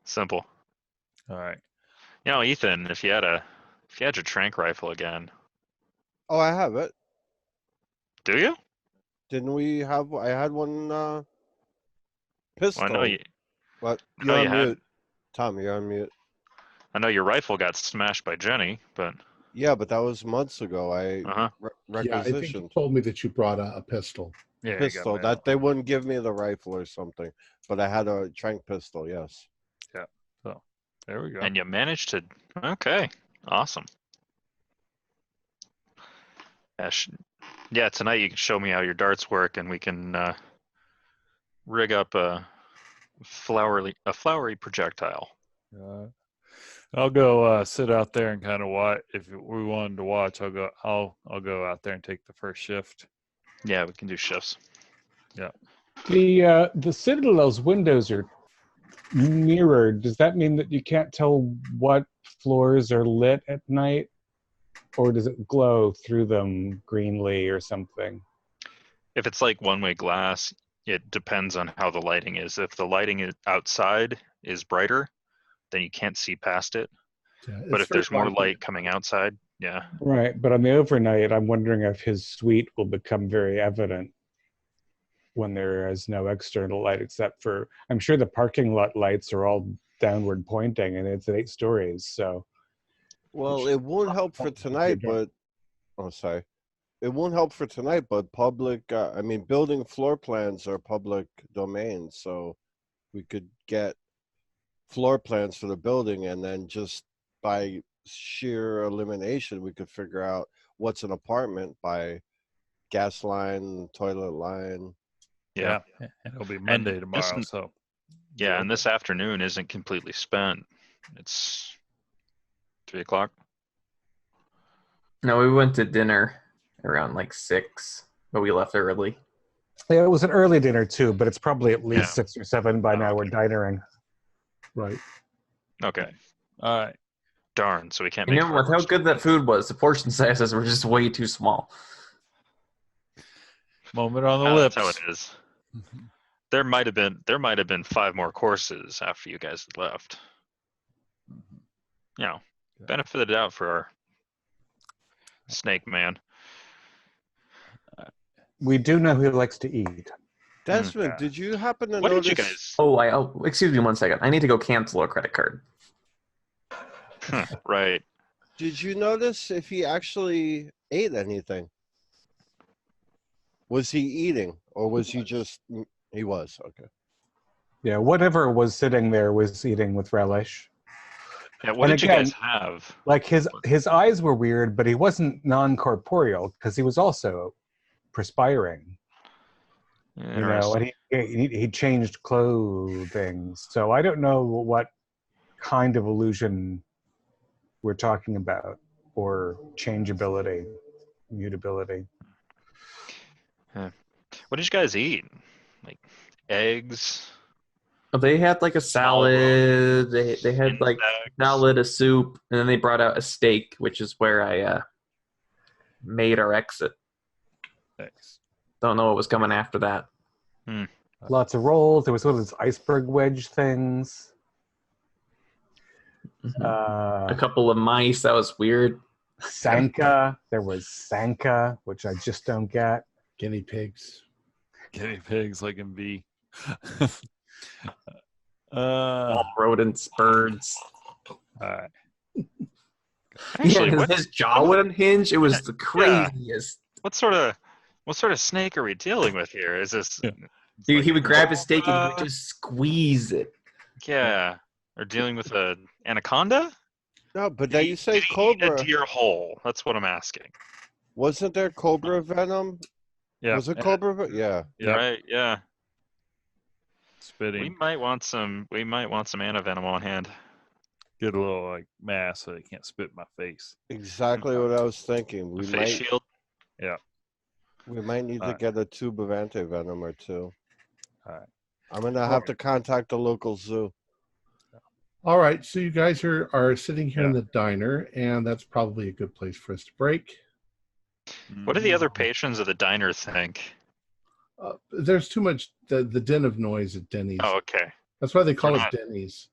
Simple. All right. You know, Ethan, if you had your tranq rifle again. Oh, I have it. Do you? Didn't we have... I had one pistol. Well, I know you. What? I You're know on you had. mute. Tom, you're on mute. I know your rifle got smashed by Jenny, but Yeah, but that was months ago. uh-huh. Yeah, I think you Requisitioned told me that you brought a pistol. Yeah, you got pistol. mail. That they wouldn't give me the rifle or something, but I had a tranq pistol. Yes. So there we go. And you managed to. Okay, awesome. Yeah, tonight you can show me how your darts work, and we can rig up a flowery projectile. I'll go sit out there and kind of watch. If we wanted to watch, I'll go out there and take the first shift. Yeah, we can do shifts. Yeah. The Citadel's windows are mirrored. Does that mean that you can't tell what floors are lit at night, or does it glow through them greenly or something? If it's like one-way glass, it depends on how the lighting is. If the lighting outside is brighter, then you can't see past it. Yeah, But it's if there's very more light. light coming outside, yeah. Right, but on the overnight, I'm wondering if his suite will become very evident when there is no external light, except for, I'm sure the parking lot lights are all downward pointing, and it's at 8 stories, so Well, it won't help for tonight, but oh, sorry. It won't help for tonight, but building floor plans are public domain, so we could get floor plans for the building, and then just by sheer elimination, we could figure out what's an apartment by gas line, toilet line. Yeah. And it'll be Monday tomorrow, so. Yeah, and this afternoon isn't completely spent. It's 3:00. No, we went to dinner around like 6, but we left early. Yeah, it was an early dinner too, but it's probably at least 6 or 7 by now. We're dinering. Right. Okay. All right. Darn, so we can't You make know, with how good that food was, the portion sizes were just way too small. Moment on the lips. That's how it is. There might have been 5 more courses after you guys had left. You know, benefit of the doubt for our snake man. We do know who likes to eat. Desmond, did you happen to What notice? did you guys? Oh, excuse me 1 second. I need to go cancel a credit card. Right. Did you notice if he actually ate anything? Was he eating, or was he just? He was, okay. Yeah, whatever was sitting there was eating with relish. Yeah. What And did again, you guys have? Like his eyes were weird, but he wasn't non-corporeal because he was also perspiring. You know, and he changed clothing. So I don't know what kind of illusion we're talking about, or changeability, mutability. What did you guys eat? Like eggs? They had like a salad. They had like salad, a soup, and then they brought out a steak, which is where I made our exit. Thanks. Don't know what was coming after that. Lots of rolls. There was one of those iceberg wedge things. A couple of mice. That was weird. Sanka. There was Sanka, which I just don't get. Guinea pigs. Guinea pigs like in V. All rodents, birds. All right. Actually, his jaw wouldn't hinge. It was the craziest. What sort of snake are we dealing with here? Is this? He would grab his steak and he would just squeeze it. Yeah. Or dealing with a anaconda? No, but now you say Did he cobra. eat a deer whole? That's what I'm asking. Wasn't there cobra venom? Yeah. Was it cobra? Yeah. Yep. Right. Yeah. Spitting. We might want some antivenom on hand. Get a little like mask so they can't spit in my face. Exactly what I was thinking. We Face might. shield. Yeah. We might need to get a tube of antivenom or 2. All right. I'm gonna have to contact the local zoo. All right, so you guys are sitting here in the diner, and that's probably a good place for us to break. What do the other patrons of the diner think? There's too much the din of noise at Denny's. Oh, okay. That's why they call it Denny's.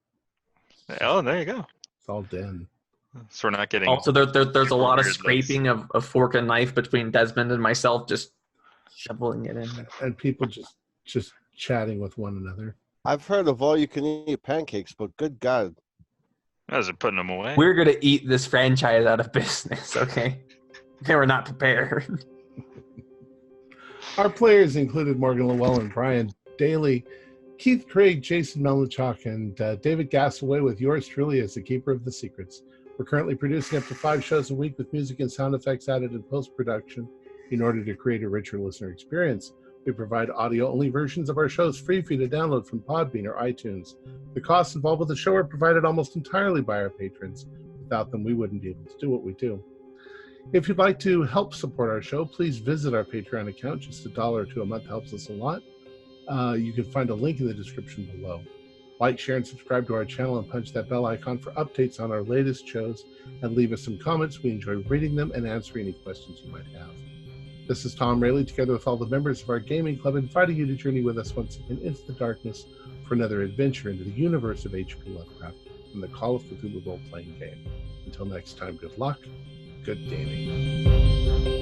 Oh, there you go. It's all den. So we're not getting. Also, there's a lot of weird scraping of fork and knife between Desmond and myself, just shoveling it in. And people just chatting with one another. I've heard of all-you-can-eat pancakes, but good God, How's it putting them away? We're gonna eat this franchise out of business, okay? They were not prepared. Our players included Morgan Llewellyn, Brian Daly, Keith Craig, Jason Melanchok, and David Gassaway, with yours truly as the keeper of the secrets. We're currently producing up to 5 shows a week with music and sound effects added in post-production in order to create a richer listener experience. We provide audio-only versions of our shows free for you to download from Podbean or iTunes. The costs involved with the show are provided almost entirely by our patrons. Without them, we wouldn't be able to do what we do. If you'd like to help support our show, please visit our Patreon account. Just $1 or $2 a month helps us a lot. You can find a link in the description below. Like, share, and subscribe to our channel and punch that bell icon for updates on our latest shows, and leave us some comments. We enjoy reading them and answering any questions you might have. This is Tom Rayleigh, together with all the members of our gaming club, inviting you to journey with us once again into the darkness for another adventure into the universe of H.P. Lovecraft and the Call of Cthulhu role-playing game. Until next time, good luck, good gaming.